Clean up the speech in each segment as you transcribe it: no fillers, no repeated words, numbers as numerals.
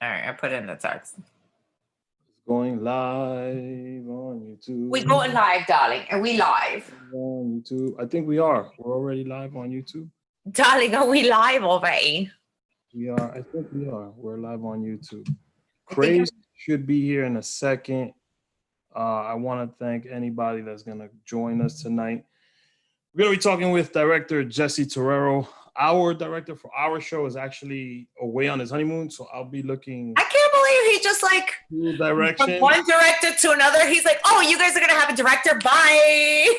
All right, I put in the text. It's going live on YouTube. We're going live, darling. Are we live? On YouTube. I think we are. We're already live on YouTube. Darling, are we live already? We are. I think we are. We're live on YouTube. Craze should be here in a second. I want to thank anybody that's going to join us tonight. We're going to be talking with Director Jessy Terrero. Our director for our show is actually away on his honeymoon, so I'll be looking. I can't believe he just like direction. From one director to another. He's like, "Oh, you guys are gonna have a director. Bye."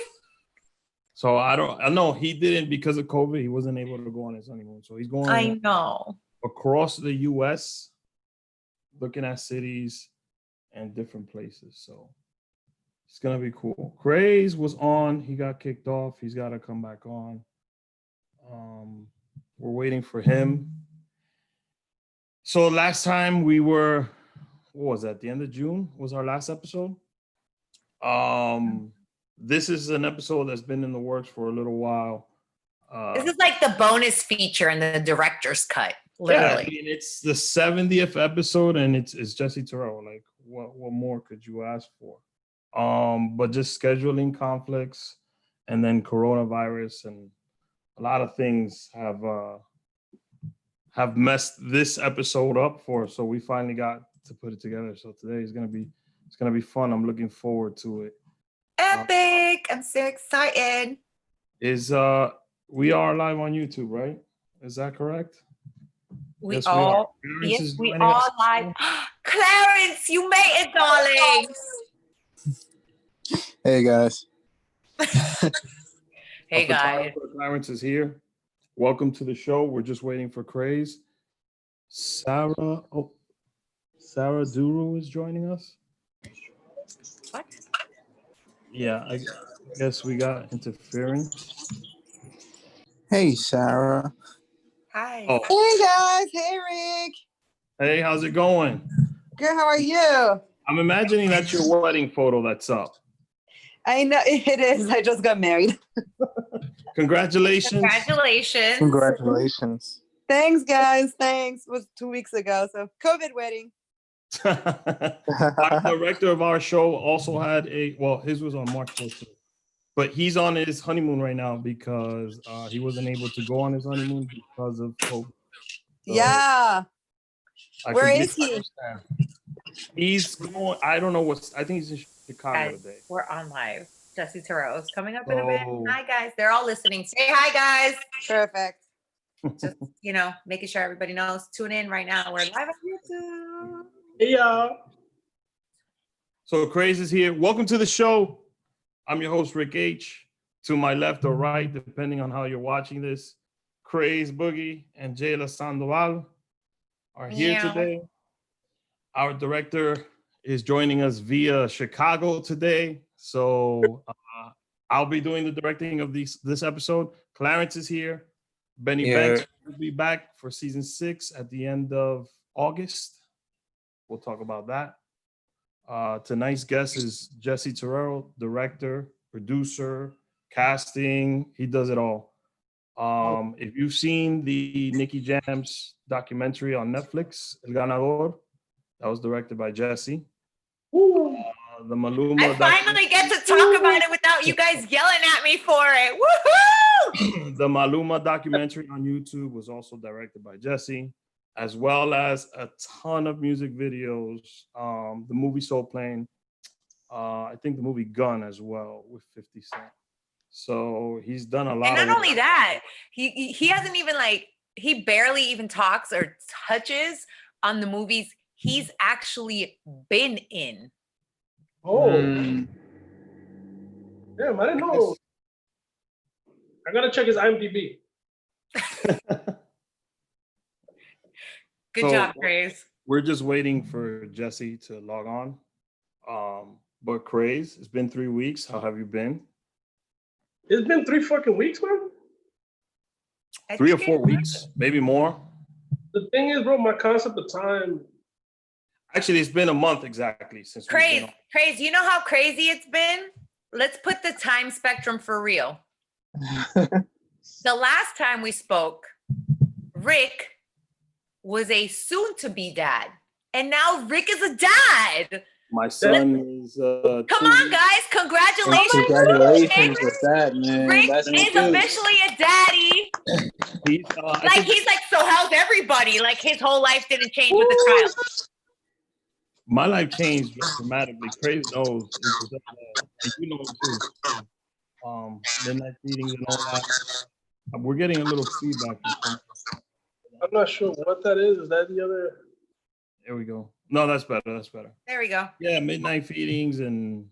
So I know he didn't because of COVID. He wasn't able to go on his honeymoon, so he's going. I know across the U.S., looking at cities and different places. So it's gonna be cool. Craze was on. He got kicked off. He's got to come back on. We're waiting for him. So last time we were, what was that? The end of June was our last episode. This is an episode that's been in the works for a little while. This is like the bonus feature in the director's cut. Literally, yeah, I mean, it's the 70th episode, and it's Jessy Terrero. Like, what more could you ask for? But just scheduling conflicts, and then coronavirus, and a lot of things have messed this episode up for us. So we finally got to put it together. So today is gonna be fun. I'm looking forward to it. Epic! I'm so excited. We are live on YouTube, right? Is that correct? We all live. Clarence, you made it, darling. Hey guys. Hey guys. Clarence is here. Welcome to the show. We're just waiting for Craze. Sarah Duru is joining us. What? Yeah, I guess we got interference. Hey, Sarah. Hi. Oh. Hey, guys. Hey, Rick. Hey, how's it going? Good. How are you? I'm imagining that's your wedding photo that's up. I know it is. I just got married. Congratulations. Congratulations. Congratulations. Thanks, guys. Thanks. It was 2 weeks ago. So COVID wedding. Our director of our show also had his was on March 14th, but he's on his honeymoon right now because he wasn't able to go on his honeymoon because of COVID. So yeah. Where is he? He's going, I don't know I think he's in Chicago guys, today. We're on live. Jessy Terrero is coming up in a bit. Hi guys. They're all listening. Say hi, guys. Perfect. Just, making sure everybody knows. Tune in right now. We're live on YouTube. Hey y'all. So Craze is here. Welcome to the show. I'm your host, Rick H. To my left or right, depending on how you're watching this, Craze Boogie and Jaylah Sandoval are here today. Our director is joining us via Chicago today. So I'll be doing the directing of this episode. Clarence is here. Benny Banks will be back for season 6 at the end of August. We'll talk about that. Tonight's guest is Jessy Terrero, director, producer, casting. He does it all. If you've seen the Nicky Jams documentary on Netflix, El Ganador, that was directed by Jessy. The Maluma. I finally get to talk about it without you guys yelling at me for it. Woohoo! The Maluma documentary on YouTube was also directed by Jessy, as well as a ton of music videos. The movie Soul Plane, I think the movie Gun as well with 50 Cent. So he's done a lot. And not only that, he hasn't even he barely even talks or touches on the movies he's actually been in. Oh. Damn, I didn't know. I gotta check his IMDb. Good job, Craze. We're just waiting for Jessy to log on. But Craze, it's been 3 weeks. How have you been? It's been 3 fucking weeks, man. 3 or 4 weeks, maybe more. The thing is, bro, my concept of time. Actually, it's been a month exactly since. Craze, you know how crazy it's been? Let's put the time spectrum for real. The last time we spoke, Rick was a soon-to-be dad. And now Rick is a dad. My son is. Come on, guys! Congratulations! Congratulations with that, man. Rick That's is cute. officially a daddy. He's like, so how's everybody? Like his whole life didn't change with the child. My life changed dramatically. Craze knows, and you know too. Midnight feedings and all that. We're getting a little feedback. I'm not sure what that is. Is that the other? There we go. No, that's better. That's better. There we go. Yeah, midnight feedings and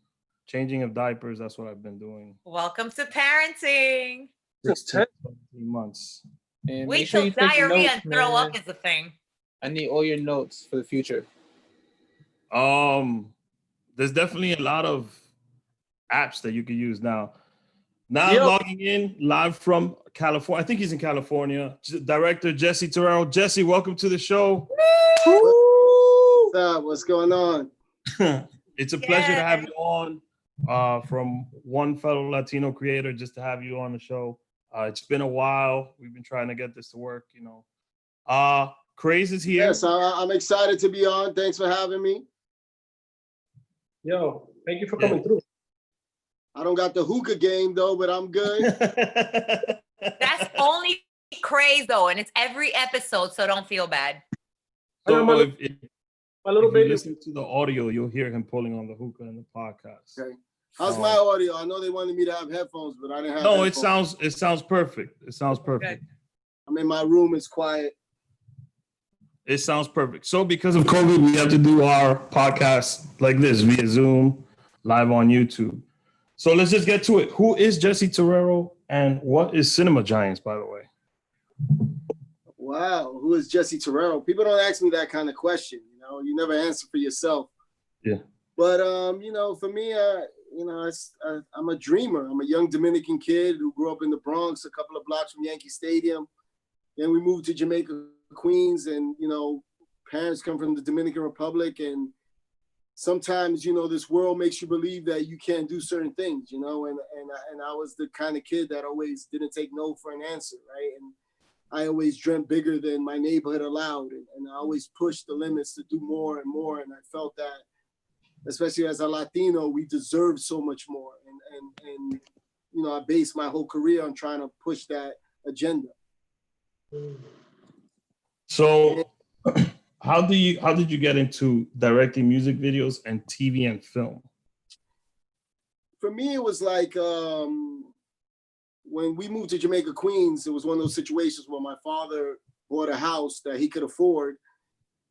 changing of diapers. That's what I've been doing. Welcome to parenting. 16, 17 months. And Wait make sure till you take diarrhea notes, and throw man. up is a thing. I need all your notes for the future. There's definitely a lot of apps that you can use now. Now Yep. logging in live from California. I think he's in California. Director Jessy Terrero. Jessy, welcome to the show. What's up? What's going on? It's a pleasure to have you on. From one fellow Latino creator, just to have you on the show. It's been a while. We've been trying to get this to work, you know. Craze is here. Yes, I'm excited to be on. Thanks for having me. Yo, thank you for coming through. I don't got the hookah game though, but I'm good. That's only Craze though, and it's every episode, so don't feel bad. So my little if you baby. listen to the audio, you'll hear him pulling on the hookah in the podcast. Okay. How's my audio? I know they wanted me to have headphones, but I didn't have No, headphones. it sounds perfect. It sounds perfect. I'm in my room, it's quiet. It sounds perfect. So because of COVID, we have to do our podcast like this via Zoom, live on YouTube. So let's just get to it. Who is Jessy Terrero and what is Cinema Giants, by the way? Wow, who is Jessy Terrero? People don't ask me that kind of question. You know, you never answer for yourself. Yeah. But you know, for me, you know, I'm a dreamer. I'm a young Dominican kid who grew up in the Bronx, a couple of blocks from Yankee Stadium. Then we moved to Jamaica, Queens, and you know, parents come from the Dominican Republic, and sometimes, you know, this world makes you believe that you can't do certain things, you know, and I was the kind of kid that always didn't take no for an answer, right? And I always dreamt bigger than my neighborhood allowed, and I always pushed the limits to do more and more, and I felt that, especially as a Latino, we deserve so much more, and you know, I based my whole career on trying to push that agenda. So how did you get into directing music videos and TV and film? For me, it was like when we moved to Jamaica, Queens, it was one of those situations where my father bought a house that he could afford,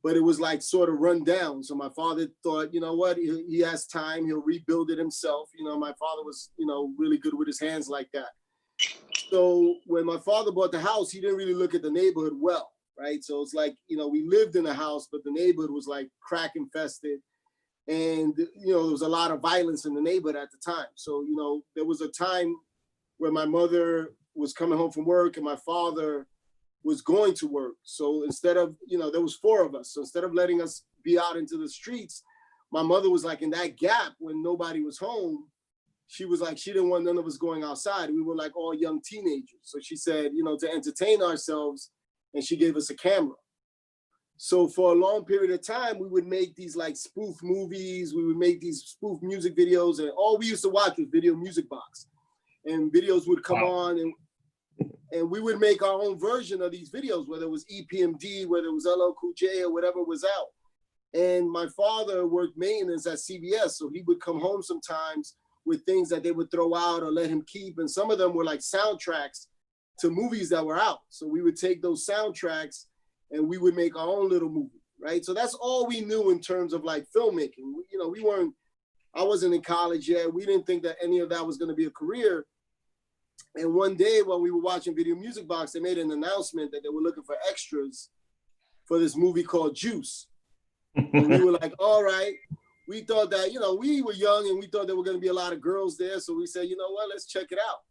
but it was like sort of run down. So my father thought, you know what, he has time, he'll rebuild it himself. You know, my father was, you know, really good with his hands like that. So when my father bought the house, he didn't really look at the neighborhood well, right? So it's like, you know, we lived in a house, but the neighborhood was like crack infested. And, you know, there was a lot of violence in the neighborhood at the time. So, you know, there was a time where my mother was coming home from work and my father was going to work. So instead of, you know, there was 4 of us. So instead of letting us be out into the streets, my mother was like in that gap when nobody was home. She was like, she didn't want none of us going outside. We were like all young teenagers. So she said, you know, to entertain ourselves, and she gave us a camera. So for a long period of time, we would make these like spoof movies. We would make these spoof music videos, and all we used to watch was Video Music Box. And videos would come on, and we would make our own version of these videos, whether it was EPMD, whether it was LL Cool J, or whatever was out. And my father worked maintenance at CBS, so he would come home sometimes with things that they would throw out or let him keep. And some of them were like soundtracks to movies that were out. So we would take those soundtracks and we would make our own little movie, right? So that's all we knew in terms of like filmmaking. You know, I wasn't in college yet. We didn't think that any of that was going to be a career. And one day when we were watching Video Music Box, they made an announcement that they were looking for extras for this movie called Juice. And we were like, all right. We thought that, you know, we were young and we thought there were going to be a lot of girls there. So we said, you know what, let's check it out.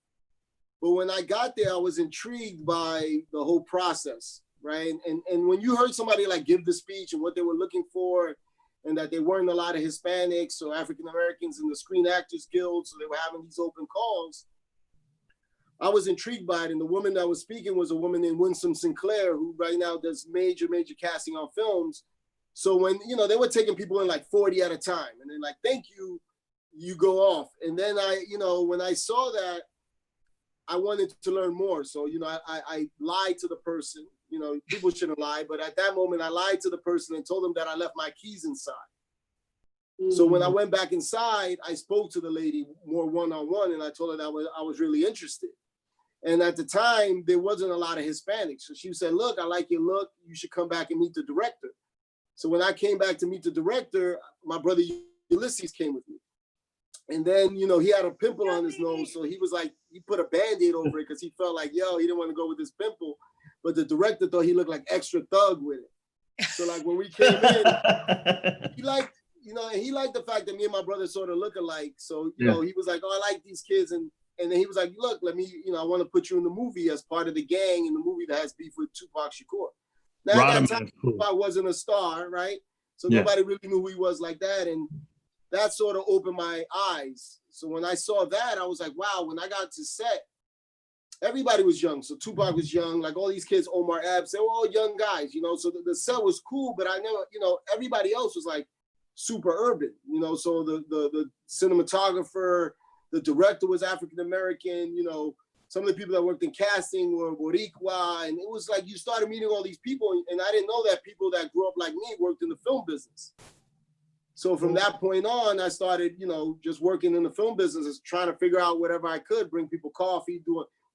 But when I got there, I was intrigued by the whole process, right? And when you heard somebody like give the speech and what they were looking for, and that there weren't a lot of Hispanics or African-Americans in the Screen Actors Guild, so they were having these open calls, I was intrigued by it. And the woman that was speaking was a woman named Winsome Sinclair, who right now does major casting on films. So when, you know, they were taking people in like 40 at a time, and then like, thank you, you go off. And then I, you know, when I saw that, I wanted to learn more. So, you know, I lied to the person. You know, people shouldn't lie, but at that moment I lied to the person and told them that I left my keys inside. So when I went back inside, I spoke to the lady more one-on-one, and I told her that I was really interested. And at the time, there wasn't a lot of Hispanics. So she said, look, I like your look. You should come back and meet the director. So when I came back to meet the director, my brother Ulysses came with me. And then, you know, he had a pimple on his nose. So he was like, he put a Band-Aid over it because he felt like, yo, he didn't want to go with this pimple. But the director thought he looked like extra thug with it. So like when we came in, he liked, you know, and he liked the fact that me and my brother sort of look alike. So, you know, he was like, oh, I like these kids. And then he was like, look, let me, you know, I want to put you in the movie as part of the gang in the movie that has beef with Tupac Shakur. Now, at that time, Tupac wasn't a star, right? So nobody really knew who he was like that. And that sort of opened my eyes. So when I saw that, I was like, wow, when I got to set, everybody was young. So Tupac was young, like all these kids, Omar Epps, they were all young guys, you know, so the set was cool, but I never, you know, everybody else was like super urban, you know, so the cinematographer, the director was African-American, you know, some of the people that worked in casting were Boricua, and it was like you started meeting all these people, and I didn't know that people that grew up like me worked in the film business. So from that point on, I started, you know, just working in the film business, trying to figure out whatever I could, bring people coffee,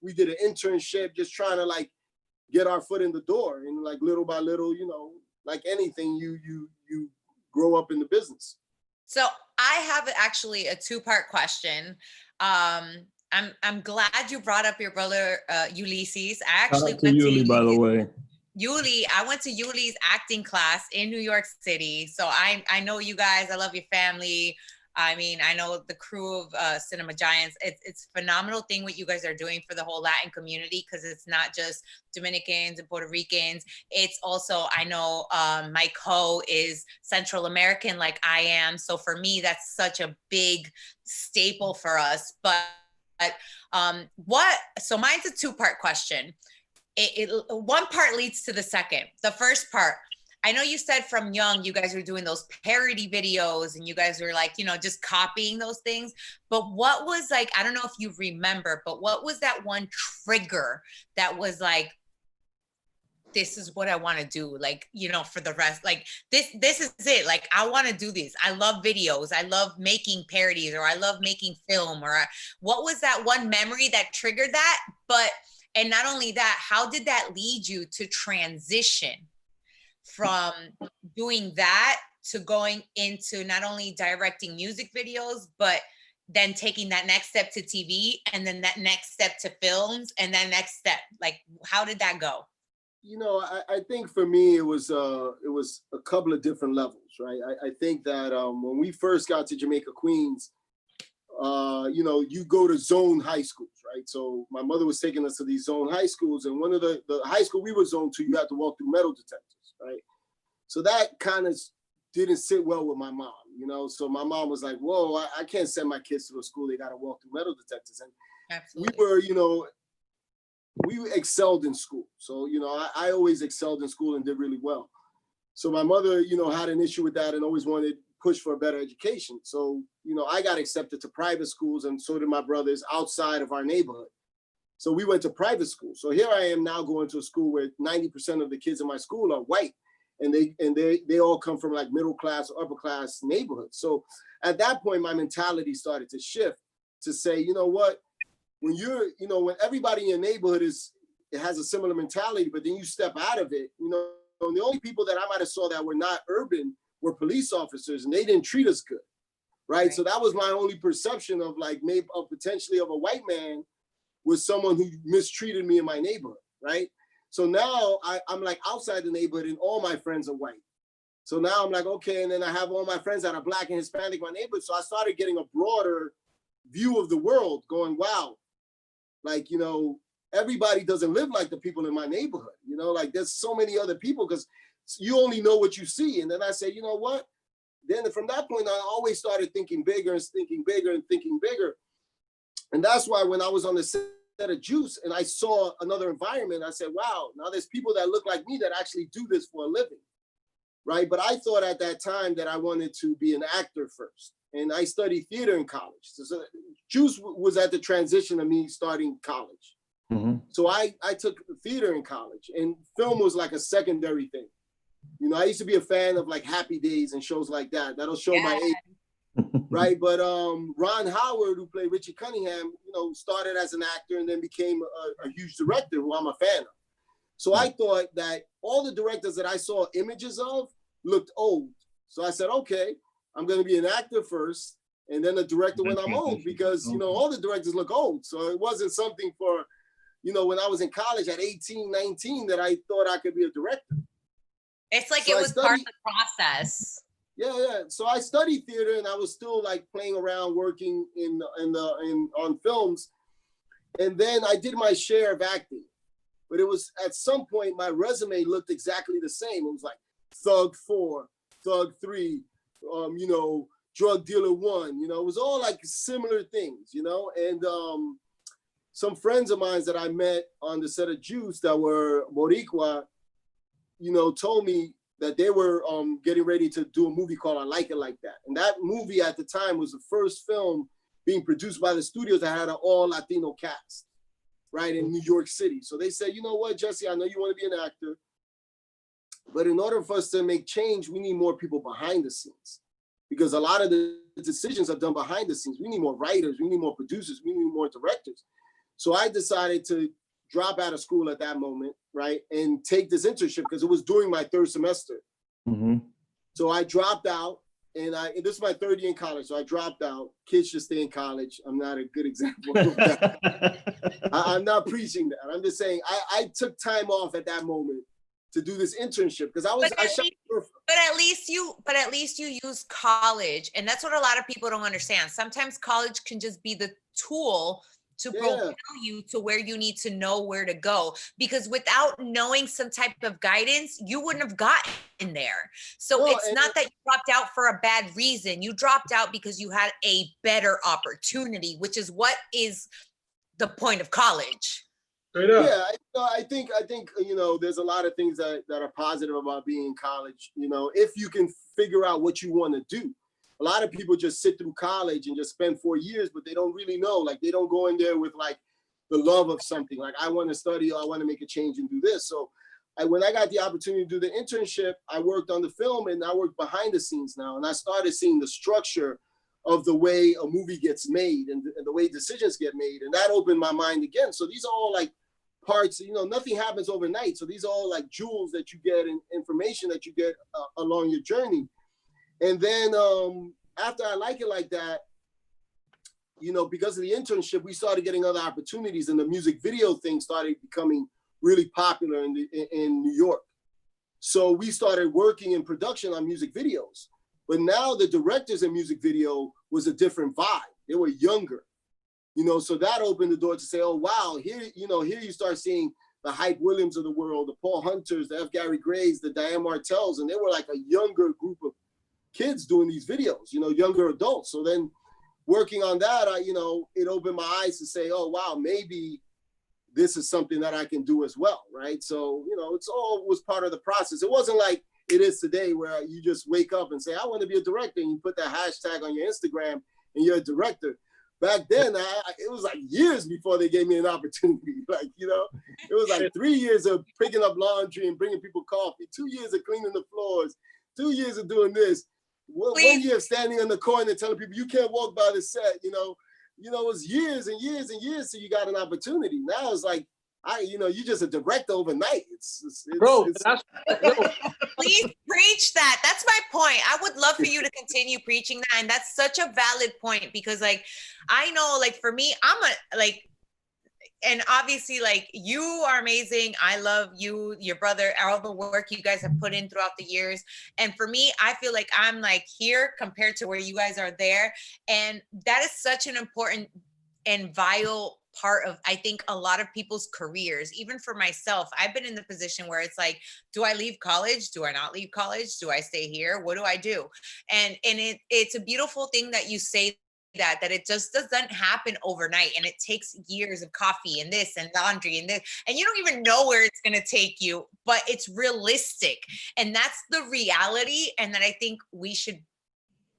we did an internship, just trying to like get our foot in the door, and like little by little, you know, like anything, you grow up in the business. So I have actually a two-part question. I'm glad you brought up your brother Ulysses. I actually went to Yuli, by the way. Yuli, I went to Yuli's acting class in New York City. So I know you guys, I love your family. I mean, I know the crew of Cinema Giants. It's a phenomenal thing what you guys are doing for the whole Latin community, because it's not just Dominicans and Puerto Ricans. It's also, I know my co is Central American like I am. So for me, that's such a big staple for us. But so mine's a two-part question. One part leads to the second. The first part, I know you said from young, you guys were doing those parody videos and you guys were like, you know, just copying those things. But what was like, I don't know if you remember, but what was that one trigger that was like, this is what I want to do, like, you know, for the rest, like this is it. Like, I want to do this. I love videos. I love making parodies, or I love making film, or what was that one memory that triggered that? And not only that, how did that lead you to transition from doing that to going into not only directing music videos, but then taking that next step to TV, and then that next step to films, and then next step, like, how did that go? You know, I think for me, it was a couple of different levels, right? I think that when we first got to Jamaica, Queens, you know, you go to zone high schools, right? So my mother was taking us to these zone high schools, and one of the high school we were zoned to, you had to walk through metal detectors, right? So that kind of didn't sit well with my mom, you know? So my mom was like, whoa, I can't send my kids to a school, they got to walk through metal detectors. And absolutely. We were, you know, we excelled in school. So, you know, I always excelled in school and did really well. So my mother, you know, had an issue with that and always wanted to push for a better education. So, you know, I got accepted to private schools, and so did my brothers outside of our neighborhood. So we went to private school. So here I am now going to a school where 90% of the kids in my school are white, and they all come from like middle class or upper class neighborhoods. So at that point, my mentality started to shift to say, you know what, when you're, you know, when everybody in your neighborhood it has a similar mentality, but then you step out of it, you know, the only people that I might have saw that were not urban were police officers, and they didn't treat us good, right? So that was my only perception of like maybe of potentially of a white man was someone who mistreated me in my neighborhood, right? So now I'm like outside the neighborhood and all my friends are white. So now I'm like, okay, and then I have all my friends that are Black and Hispanic in my neighborhood. So I started getting a broader view of the world, going, wow, like, you know, everybody doesn't live like the people in my neighborhood, you know, like there's so many other people, because you only know what you see. And then I say, you know what? Then from that point, I always started thinking bigger and thinking bigger and thinking bigger. And that's why when I was on the set of Juice and I saw another environment, I said, wow, now there's people that look like me that actually do this for a living. right? But I thought at that time that I wanted to be an actor first. And I studied theater in college. So Juice was at the transition of me starting college. Mm-hmm. So I took theater in college, and film was like a secondary thing. You know, I used to be a fan of like Happy Days and shows like that. That'll show my age, right? But Ron Howard, who played Richie Cunningham, you know, started as an actor and then became a huge director who I'm a fan of. So I thought that all the directors that I saw images of looked old. So I said, okay, I'm going to be an actor first and then a director when I'm old, because, you know, all the directors look old. So it wasn't something for, you know, when I was in college at 18, 19, that I thought I could be a director. It's like So it was part of the process. Yeah. So I studied theater, and I was still like playing around, working on films. And then I did my share of acting. But it was at some point my resume looked exactly the same. It was like Thug 4, Thug 3, you know, Drug Dealer 1. You know, it was all like similar things, you know. And some friends of mine that I met on the set of Juice that were Boricua, you know, told me that they were getting ready to do a movie called I Like It Like That. And that movie at the time was the first film being produced by the studios that had an all Latino cast, right, in New York City. So they said, you know what, Jesse, I know you want to be an actor, but in order for us to make change, we need more people behind the scenes, because a lot of the decisions are done behind the scenes. We need more writers, we need more producers, we need more directors. So I decided to drop out of school at that moment, right, and take this internship because it was during my third semester. Mm-hmm. So I dropped out, and this is my third year in college, so I dropped out. Kids should stay in college. I'm not a good example of that. I'm not preaching that. I'm just saying I took time off at that moment to do this internship because But at least you use college, and that's what a lot of people don't understand. Sometimes college can just be the tool to propel you to where you need to know where to go, because without knowing some type of guidance, you wouldn't have gotten there. So it's not that you dropped out for a bad reason. You dropped out because you had a better opportunity, which is what is the point of college. Yeah, I think you know, there's a lot of things that are positive about being in college, you know, if you can figure out what you want to do. A lot of people just sit through college and just spend 4 years, but they don't really know. Like, they don't go in there with like the love of something. Like, I want to study, or I want to make a change and do this. So when I got the opportunity to do the internship, I worked on the film, and I work behind the scenes now. And I started seeing the structure of the way a movie gets made and the way decisions get made. And that opened my mind again. So these are all like parts, you know, nothing happens overnight. So these are all like jewels that you get and information that you get along your journey. And then after I Like It Like That, you know, because of the internship, we started getting other opportunities, and the music video thing started becoming really popular in New York. So we started working in production on music videos. But now the directors in music video was a different vibe. They were younger, you know, so that opened the door to say, oh, wow, here you start seeing the Hype Williams of the world, the Paul Hunters, the F. Gary Grays, the Diane Martells, and they were like a younger group of kids doing these videos, you know, younger adults. So then working on that, you know, it opened my eyes to say, oh, wow, maybe this is something that I can do as well, right? So, you know, it's all was part of the process. It wasn't like it is today where you just wake up and say, I want to be a director, and you put that hashtag on your Instagram and you're a director. Back then, it was like years before they gave me an opportunity. Like, you know, it was like 3 years of picking up laundry and bringing people coffee, 2 years of cleaning the floors, 2 years of doing this. 1 year standing in the corner telling people you can't walk by the set, you know, it was years and years and years till you got an opportunity. Now it's like, you're just a director overnight. It's Please preach that. That's my point. I would love for you to continue preaching that. And that's such a valid point, because like, I know, like for me, and obviously, like, you are amazing. I love you, your brother, all the work you guys have put in throughout the years. And for me, I feel like I'm like here compared to where you guys are there. And that is such an important and vital part of, I think, a lot of people's careers. Even for myself, I've been in the position where it's like, do I leave college? Do I not leave college? Do I stay here? What do I do? And it's a beautiful thing that you say that it just doesn't happen overnight, and it takes years of coffee and this and laundry and this, and you don't even know where it's going to take you, but it's realistic. And that's the reality. And that I think we should,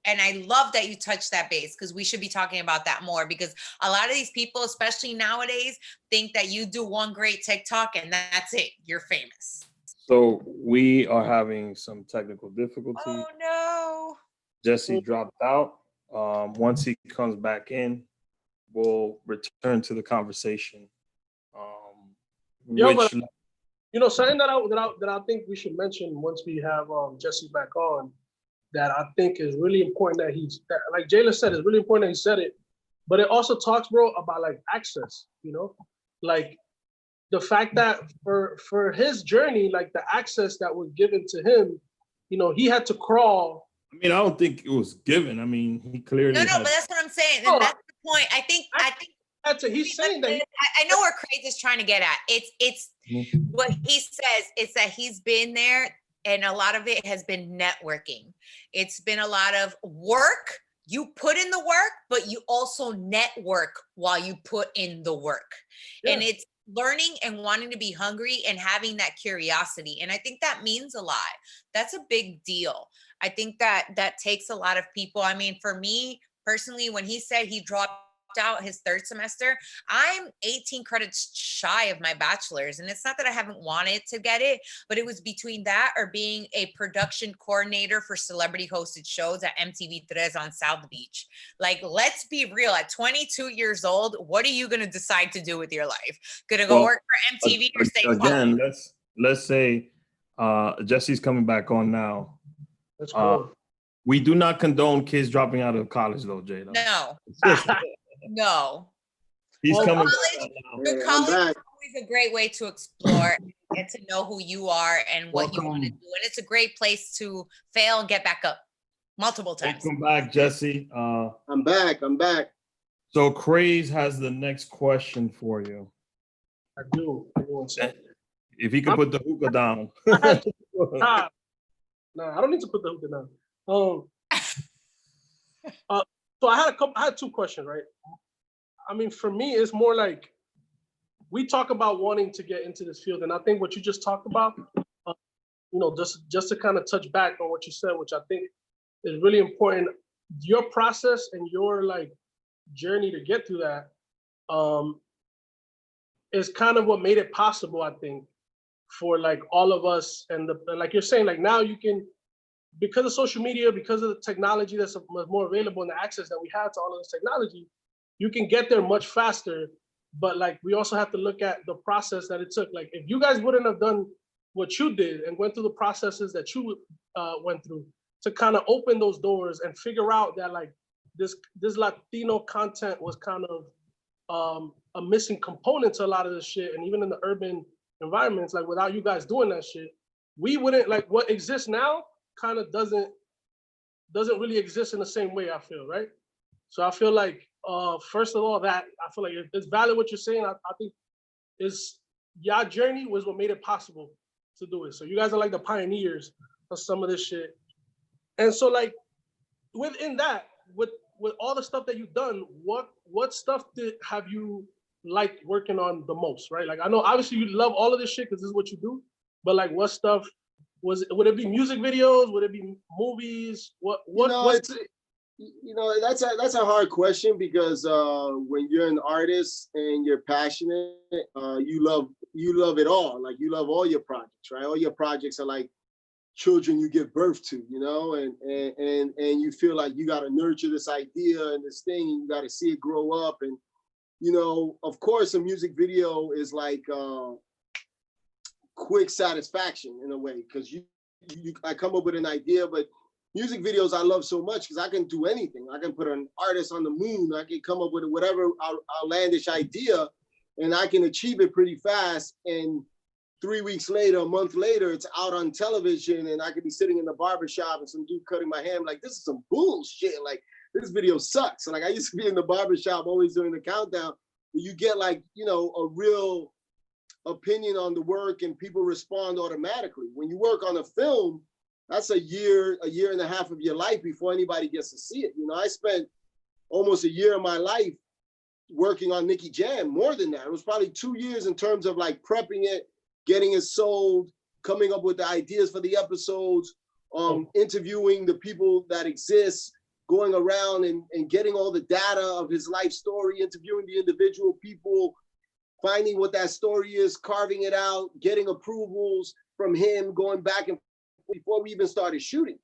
and I love that you touched that base, because we should be talking about that more, because a lot of these people, especially nowadays, think that you do one great TikTok and that's it, you're famous. So we are having some technical difficulty. Oh no. Jessy dropped out. Once he comes back in, we'll return to the conversation. Yo, but you know, something that I think we should mention once we have Jessy back on, that I think is really important that like Jaylah said, it's really important that he said it, but it also talks, bro, about like access, you know, like the fact that for his journey, like the access that was given to him, you know, he had to crawl. I mean, I don't think it was given. I mean, he clearly No, but that's what I'm saying. And that's the point. I think he's saying that. I know where Craze is trying to get at. It's what he says is that he's been there, and a lot of it has been networking. It's been a lot of work. You put in the work, but you also network while you put in the work. Yeah. And it's learning and wanting to be hungry and having that curiosity. And I think that means a lot. That's a big deal. I think that takes a lot of people. I mean, for me personally, when he said he dropped out his third semester, I'm 18 credits shy of my bachelor's. And it's not that I haven't wanted to get it, but it was between that or being a production coordinator for celebrity hosted shows at MTV Tres on South Beach. Like, let's be real, at 22 years old, what are you going to decide to do with your life? Gonna go work for MTV or stay again, let's say Jesse's coming back on now. That's cool. We do not condone kids dropping out of college though, Jaylah. No. No. He's coming. College is always a great way to explore and get to know who you are and what you want to do. And it's a great place to fail and get back up multiple times. Welcome back, Jessy. I'm back. So Craze has the next question for you. I do. If he can put the hookah down. No, I don't need to put the hookah down. So I had two questions, right? I mean, for me, it's more like we talk about wanting to get into this field, and I think what you just talked about, you know, just to kind of touch back on what you said, which I think is really important. Your process and your like journey to get through that is kind of what made it possible, I think, for like all of us. And like you're saying, like now you can, because of social media, because of the technology that's more available and the access that we have to all of this technology, you can get there much faster. But like, we also have to look at the process that it took. Like if you guys wouldn't have done what you did and went through the processes that you went through to kind of open those doors and figure out that like this Latino content was kind of a missing component to a lot of this shit. And even in the urban environments, like without you guys doing that shit, we wouldn't, like what exists now kind of doesn't really exist in the same way, I feel, right? So I feel like, first of all, that I feel like it's valid what you're saying. I think is your journey was what made it possible to do it. So you guys are like the pioneers of some of this shit. And so like within that, with all the stuff that you've done, what stuff have you liked working on the most, right? Like I know obviously you love all of this shit because this is what you do, but like what stuff would it be music videos? Would it be movies? That's a hard question because when you're an artist and you're passionate, you love it all. Like you love all your projects, right? All your projects are like children you give birth to, you know, and you feel like you got to nurture this idea and this thing, and you got to see it grow up. And you know, of course, a music video is like quick satisfaction in a way, because I come up with an idea, but music videos I love so much because I can do anything. I can put an artist on the moon. I can come up with whatever outlandish idea, and I can achieve it pretty fast. And 3 weeks later, a month later, it's out on television, and I could be sitting in the barbershop and some dude cutting my hair. I'm like, this is some bullshit. Like, this video sucks. And like, I used to be in the barbershop always doing the countdown. You get like, you know, a real opinion on the work, and people respond automatically. When you work on a film, that's a year and a half of your life before anybody gets to see it. You know, I spent almost a year of my life working on Nicky Jam, more than that. It was probably 2 years in terms of like prepping it, getting it sold, coming up with the ideas for the episodes, interviewing the people that exist, going around and getting all the data of his life story, interviewing the individual people, finding what that story is, carving it out, getting approvals from him, going back and before we even started shooting,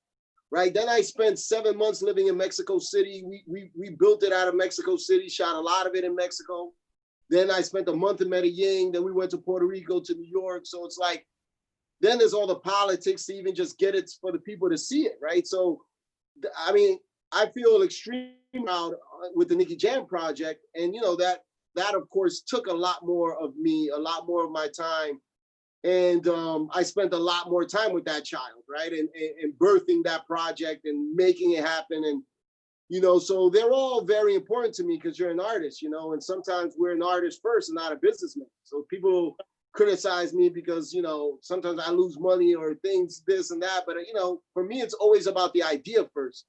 right? Then I spent 7 months living in Mexico City. We built it out of Mexico City, shot a lot of it in Mexico. Then I spent a month in Medellin. Then we went to Puerto Rico, to New York. So it's like, then there's all the politics to even just get it for the people to see it, right? So, I mean, I feel extremely proud with the Nicky Jam project. And, you know, that of course took a lot more of me, a lot more of my time. And I spent a lot more time with that child, right? And birthing that project and making it happen. And, you know, so they're all very important to me because you're an artist, you know, and sometimes we're an artist first and not a businessman. So people criticize me because, you know, sometimes I lose money or things, this and that. But, you know, for me, it's always about the idea first.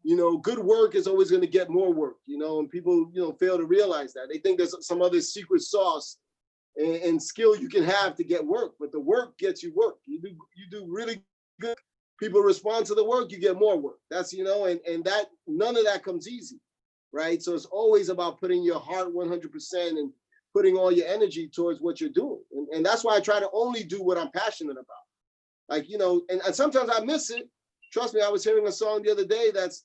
You know, good work is always going to get more work, you know, and people, you know, fail to realize that. They think there's some other secret sauce and skill you can have to get work, but the work gets you work. You do really good. People respond to the work, you get more work. That's, you know, and that none of that comes easy, right? So it's always about putting your heart 100% and putting all your energy towards what you're doing. And that's why I try to only do what I'm passionate about. Like, you know, and sometimes I miss it. Trust me, I was hearing a song the other day that's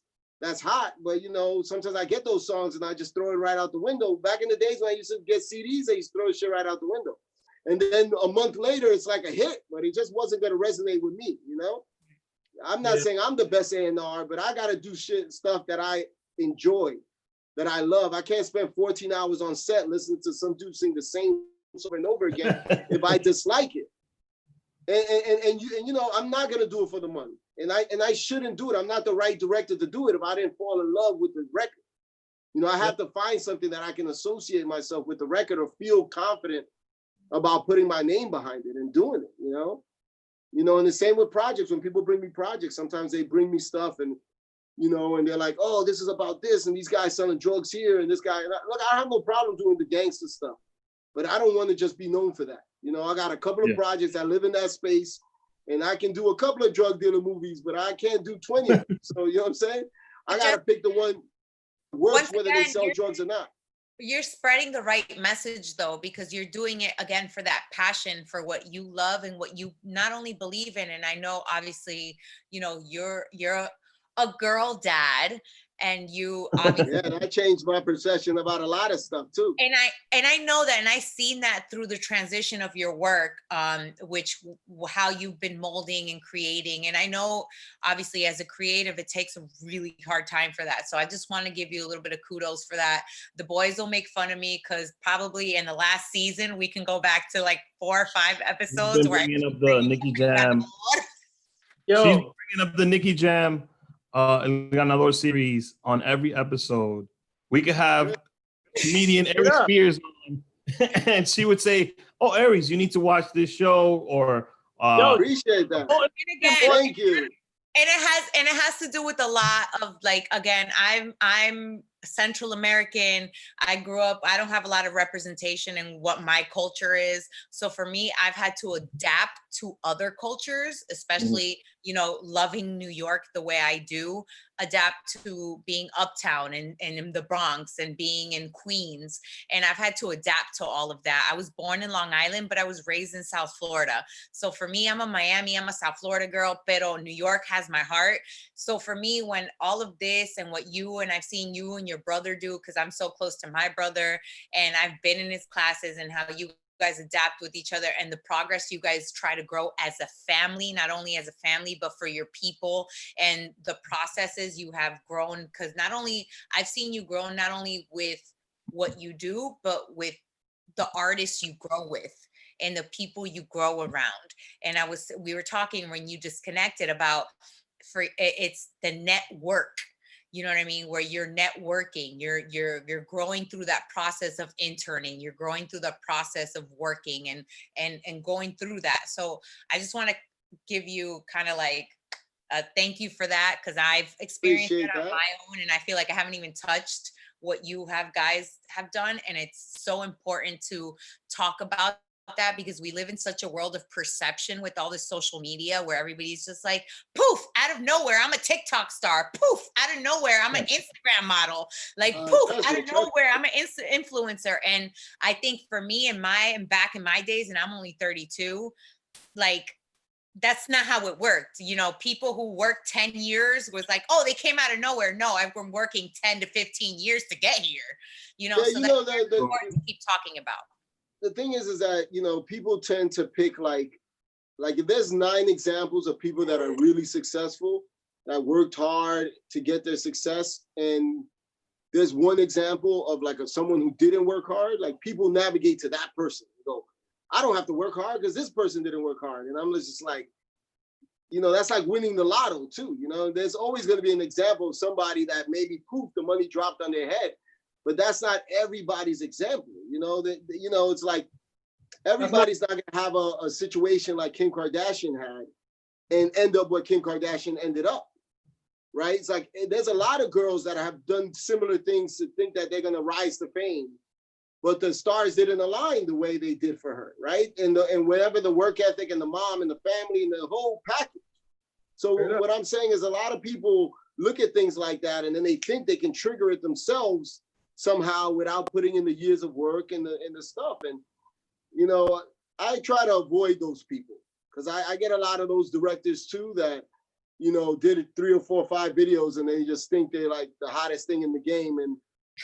hot, but you know, sometimes I get those songs and I just throw it right out the window. Back in the days when I used to get CDs, I used to throw shit right out the window. And then a month later, it's like a hit, but it just wasn't gonna resonate with me, you know? I'm not saying I'm the best A&R, but I gotta do stuff that I enjoy, that I love. I can't spend 14 hours on set listening to some dude sing the same over and over again if I dislike it. And you know, I'm not gonna do it for the money. And I shouldn't do it. I'm not the right director to do it if I didn't fall in love with the record. You know, I have to find something that I can associate myself with the record or feel confident about putting my name behind it and doing it, you know? You know, and the same with projects. When people bring me projects, sometimes they bring me stuff and, you know, and they're like, oh, this is about this, and these guys selling drugs here, and this guy, and look, I have no problem doing the gangster stuff, but I don't want to just be known for that. You know, I got a couple of projects that live in that space, and I can do a couple of drug dealer movies, but I can't do 20 of them. So, you know what I'm saying? I got to pick the one that works, whether they sell drugs or not. You're spreading the right message though, because you're doing it again for that passion for what you love and what you not only believe in. And I know obviously, you know, you're a girl dad, and you obviously yeah, that changed my perception about a lot of stuff too. And I know that, and I've seen that through the transition of your work, which how you've been molding and creating. And I know obviously as a creative, it takes a really hard time for that. So I just want to give you a little bit of kudos for that. The boys will make fun of me because probably in the last season, we can go back to like 4 or 5 episodes where bringing up the Nicky Jam. She's bringing up the Nicky Jam El Ganador series on every episode. We could have comedian Aries Spears on, and she would say, "Oh, Aries, you need to watch this show." Or appreciate that. Oh, and again, thank you. And it has to do with a lot of like, again, I'm Central American. I grew up, I don't have a lot of representation in what my culture is. So for me, I've had to adapt to other cultures, especially, you know, loving New York the way I do, adapt to being uptown and in the Bronx and being in Queens. And I've had to adapt to all of that. I was born in Long Island, but I was raised in South Florida. So for me, I'm a Miami, I'm a South Florida girl, pero New York has my heart. So for me, when all of this and what you, and I've seen you and your brother do, because I'm so close to my brother and I've been in his classes, and how you guys adapt with each other and the progress you guys try to grow as a family, not only as a family, but for your people, and the processes you have grown. Because not only I've seen you grow, not only with what you do, but with the artists you grow with and the people you grow around. And we were talking when you disconnected about it's the network. You know what I mean? Where you're networking, you're growing through that process of interning, you're growing through the process of working and going through that. So I just want to give you kind of like Thank you for that, because I've experienced Appreciate it on that. my own, and I feel like I haven't even touched what you guys have done. And it's so important to talk about that, because we live in such a world of perception with all this social media where everybody's just like, poof, out of nowhere, I'm a TikTok star. Poof, out of nowhere, I'm an Instagram model. Like, poof, out of nowhere, I'm an influencer. And I think for me and back in my days, and I'm only 32, like, that's not how it worked. You know, people who worked 10 years was like, oh, they came out of nowhere. No, I've been working 10 to 15 years to get here. You know, Yeah, so that's important to keep talking about. The thing is that, you know, people tend to pick like if there's 9 examples of people that are really successful, that worked hard to get their success, and there's one example of like someone who didn't work hard, like people navigate to that person and go, I don't have to work hard because this person didn't work hard. And I'm just like, you know, that's like winning the lotto too. You know, there's always going to be an example of somebody that maybe poof, the money dropped on their head, but that's not everybody's example. You know, it's like everybody's not going to have a situation like Kim Kardashian had and end up what Kim Kardashian ended up. Right? It's like there's a lot of girls that have done similar things to think that they're going to rise to fame, but the stars didn't align the way they did for her, right? And whatever the work ethic and the mom and the family and the whole package. So what I'm saying is a lot of people look at things like that and then they think they can trigger it themselves somehow without putting in the years of work and the stuff. And, you know, I try to avoid those people because I get a lot of those directors too that, you know, did 3 or 4 or 5 videos and they just think they're like the hottest thing in the game. And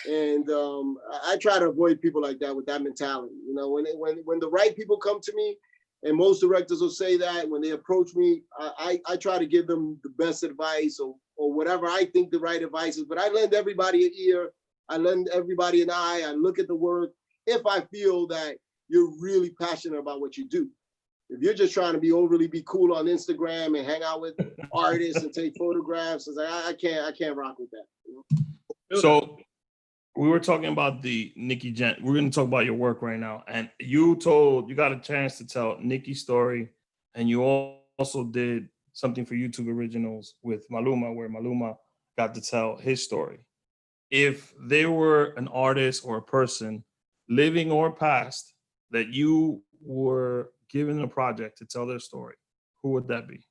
I try to avoid people like that with that mentality. You know, when the right people come to me, and most directors will say that when they approach me, I try to give them the best advice or whatever I think the right advice is. But I lend everybody an ear. I lend everybody an eye. I look at the work if I feel that you're really passionate about what you do. If you're just trying to be cool on Instagram and hang out with artists and take photographs, it's like, I can't rock with that. You know? So we were talking about the Nikki Jen. We're going to talk about your work right now. And you got a chance to tell Nikki's story. And you also did something for YouTube Originals with Maluma, where Maluma got to tell his story. If they were an artist or a person, living or past, that you were given a project to tell their story, who would that be?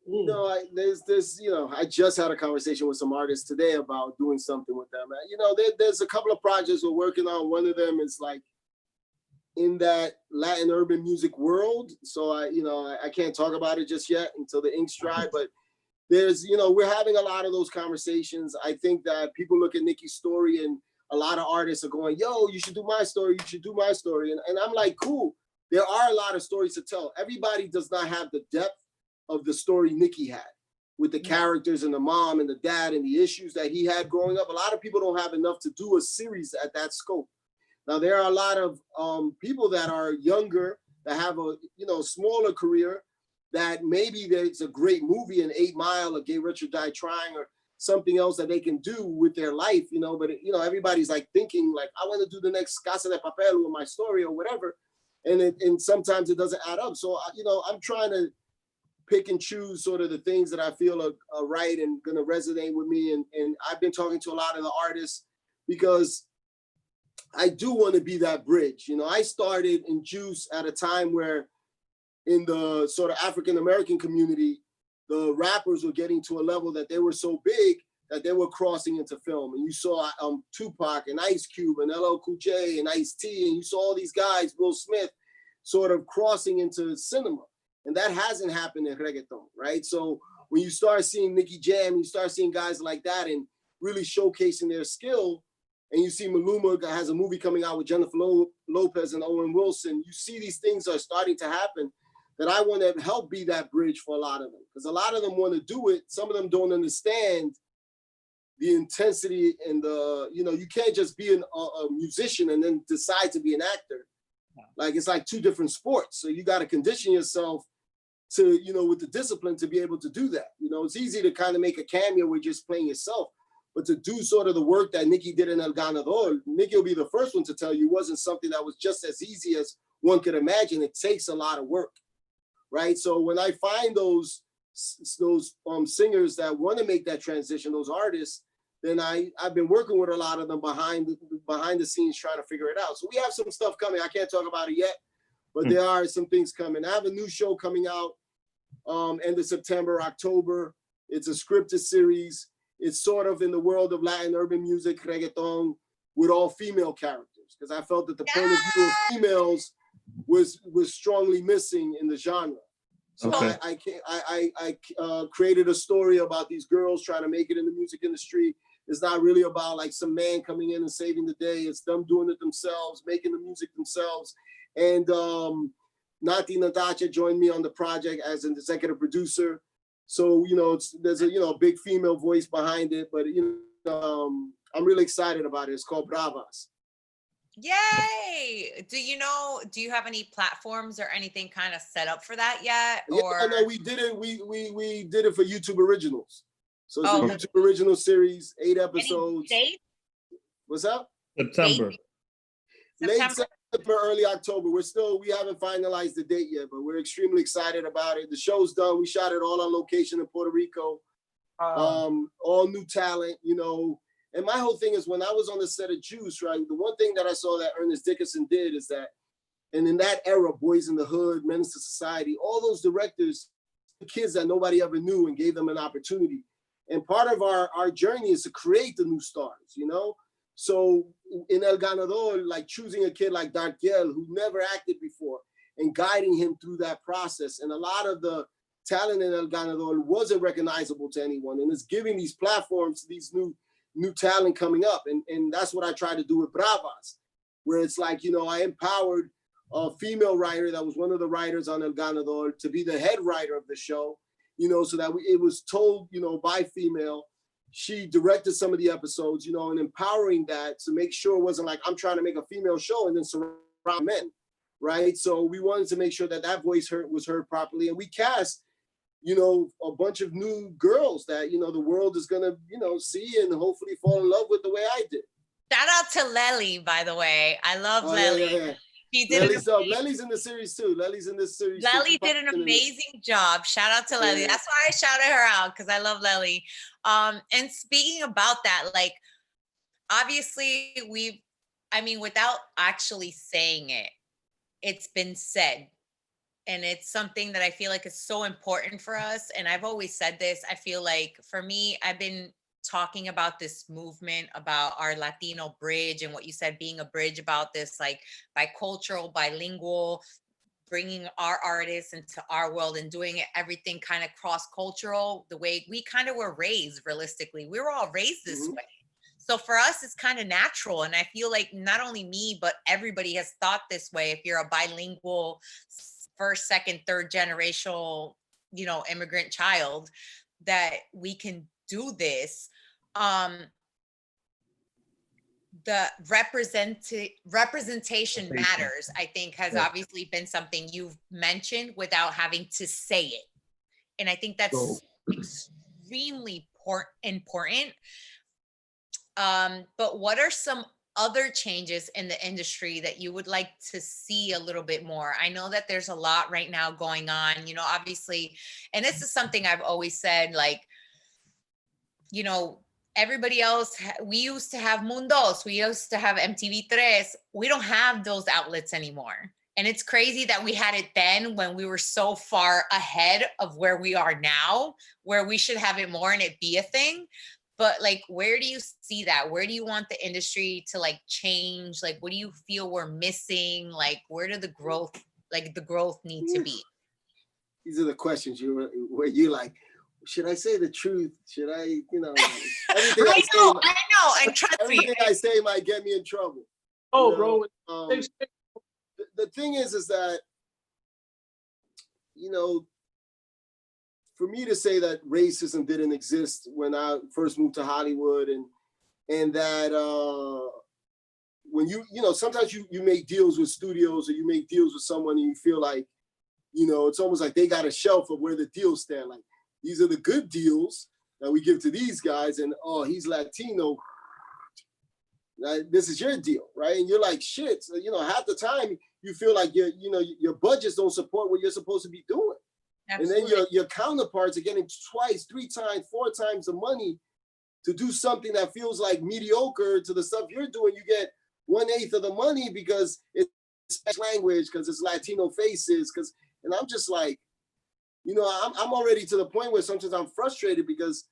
You know, there's, you know, I just had a conversation with some artists today about doing something with them. You know, there's a couple of projects we're working on. One of them is like in that Latin urban music world. So I can't talk about it just yet until the ink's dry, but there's, you know, we're having a lot of those conversations. I think that people look at Nikki's story and a lot of artists are going, yo, you should do my story. You should do my story. And I'm like, cool. There are a lot of stories to tell. Everybody does not have the depth of the story Nikki had with the characters and the mom and the dad and the issues that he had growing up. A lot of people don't have enough to do a series at that scope. Now, there are a lot of people that are younger that have a, you know, smaller career that maybe there's a great movie, an 8 Mile, or Gay Richard Die Trying, or something else that they can do with their life, you know, but, you know, everybody's like thinking like, I want to do the next Casa de Papel with my story or whatever. And sometimes it doesn't add up. So, you know, I'm trying to pick and choose sort of the things that I feel are right and going to resonate with me. And I've been talking to a lot of the artists because I do want to be that bridge. You know, I started in Juice at a time where in the sort of African-American community, the rappers were getting to a level that they were so big that they were crossing into film. And you saw Tupac and Ice Cube and LL Cool J and Ice-T, and you saw all these guys, Will Smith, sort of crossing into cinema. And that hasn't happened in reggaeton, right? So when you start seeing Nicky Jam, you start seeing guys like that and really showcasing their skill, and you see Maluma has a movie coming out with Jennifer Lopez and Owen Wilson, you see these things are starting to happen that I want to help be that bridge for a lot of them. Because a lot of them want to do it. Some of them don't understand the intensity and the, you know, you can't just be a musician and then decide to be an actor. Like, it's like 2 different sports. So you got to condition yourself to, you know, with the discipline to be able to do that. You know, it's easy to kind of make a cameo with just playing yourself, but to do sort of the work that Nikki did in El Ganador, Nikki will be the first one to tell you wasn't something that was just as easy as one could imagine. It takes a lot of work, right? So when I find those those singers that want to make that transition, those artists, then I've been working with a lot of them behind the scenes trying to figure it out. So we have some stuff coming. I can't talk about it yet, but there are some things coming. I have a new show coming out end of September, October. It's a scripted series. It's sort of in the world of Latin urban music, reggaeton, with all female characters, because I felt that the point of view of females was strongly missing in the genre. So Okay. I created a story about these girls trying to make it in the music industry. It's not really about like some man coming in and saving the day. It's them doing it themselves, making the music themselves. And Nati Nadacha joined me on the project as an executive producer. So, there's a big female voice behind it, but, I'm really excited about it. It's called Bravas. Yay! Do you have any platforms or anything kind of set up for that yet? Or Yeah, no, we did it. We did it for YouTube Originals. So it's Okay. a YouTube original series, 8 episodes. Any dates? What's up? September. Late September? September, early October. We haven't finalized the date yet, but we're extremely excited about it. The show's done. We shot it all on location in Puerto Rico. All new talent, And my whole thing is when I was on the set of Juice, right? The one thing that I saw that Ernest Dickerson did is that, and in that era, Boys in the Hood, Menace to Society, all those directors, kids that nobody ever knew and gave them an opportunity. And part of our journey is to create the new stars, So in El Ganador, like choosing a kid like Darkiel, who never acted before, and guiding him through that process. And a lot of the talent in El Ganador wasn't recognizable to anyone. And it's giving these platforms to these new talent coming up. And that's what I try to do with Bravas, where it's like, I empowered a female writer that was one of the writers on El Ganador to be the head writer of the show, so that it was told, by female. She directed some of the episodes, and empowering that to make sure it wasn't like I'm trying to make a female show and then surround men, right? So we wanted to make sure that voice was heard properly. And we cast, a bunch of new girls that, the world is going to, see and hopefully fall in love with the way I did. Shout out to Lely, by the way. I love Lely. Yeah. She did Lely's in the series too. Lely's in this series. Lely did an amazing job. Shout out to Lely. Yeah. That's why I shouted her out, because I love Lely. And speaking about that, like, obviously without actually saying it, it's been said. And it's something that I feel like is so important for us. And I've always said this. I feel like for me, I've been talking about this movement about our Latino bridge and what you said, being a bridge about this, like bicultural, bilingual, bringing our artists into our world and doing everything kind of cross-cultural, the way we kind of were raised. Realistically, we were all raised this way. So for us, it's kind of natural. And I feel like not only me, but everybody has thought this way. If you're a bilingual, first, second, third generational, immigrant child, that we can do this. The representation matters, I think, has obviously been something you've mentioned without having to say it. And I think that's extremely important. But what are some other changes in the industry that you would like to see a little bit more? I know that there's a lot right now going on, obviously, and this is something I've always said, like, everybody else, we used to have Mundos, we used to have MTV3. We don't have those outlets anymore. And it's crazy that we had it then when we were so far ahead of where we are now, where we should have it more and it be a thing. But like, where do you see that? Where do you want the industry to like change? Like, what do you feel we're missing? Like, where do the growth need to be? These are the questions where you like, should I say the truth? Should I, everything I know, and trust me. Everything I say might get me in trouble. Oh, bro. The thing is that, for me to say that racism didn't exist when I first moved to Hollywood and that when sometimes you make deals with studios or you make deals with someone and you feel like, it's almost like they got a shelf of where the deals stand. Like, these are the good deals that we give to these guys, and he's Latino. This is your deal, right? And you're like, shit. So, half the time you feel like your budgets don't support what you're supposed to be doing. Absolutely. And then your counterparts are getting twice, 3 times, 4 times the money to do something that feels like mediocre to the stuff you're doing. You get 1/8 of the money because it's language, because it's Latino faces, and I'm just like, I'm already to the point where sometimes I'm frustrated because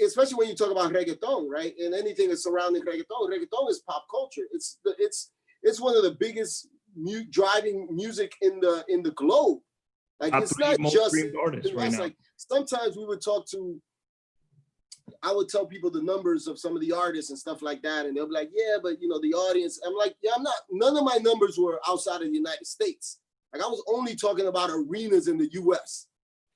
especially when you talk about reggaeton, right? And anything that's surrounding reggaeton is pop culture. It's one of the biggest driving music in the globe. Like it's not just artists right now. Like sometimes I would tell people the numbers of some of the artists and stuff like that, and they'll be like, yeah, but the audience. I'm like, yeah, none of my numbers were outside of the United States. Like I was only talking about arenas in the US.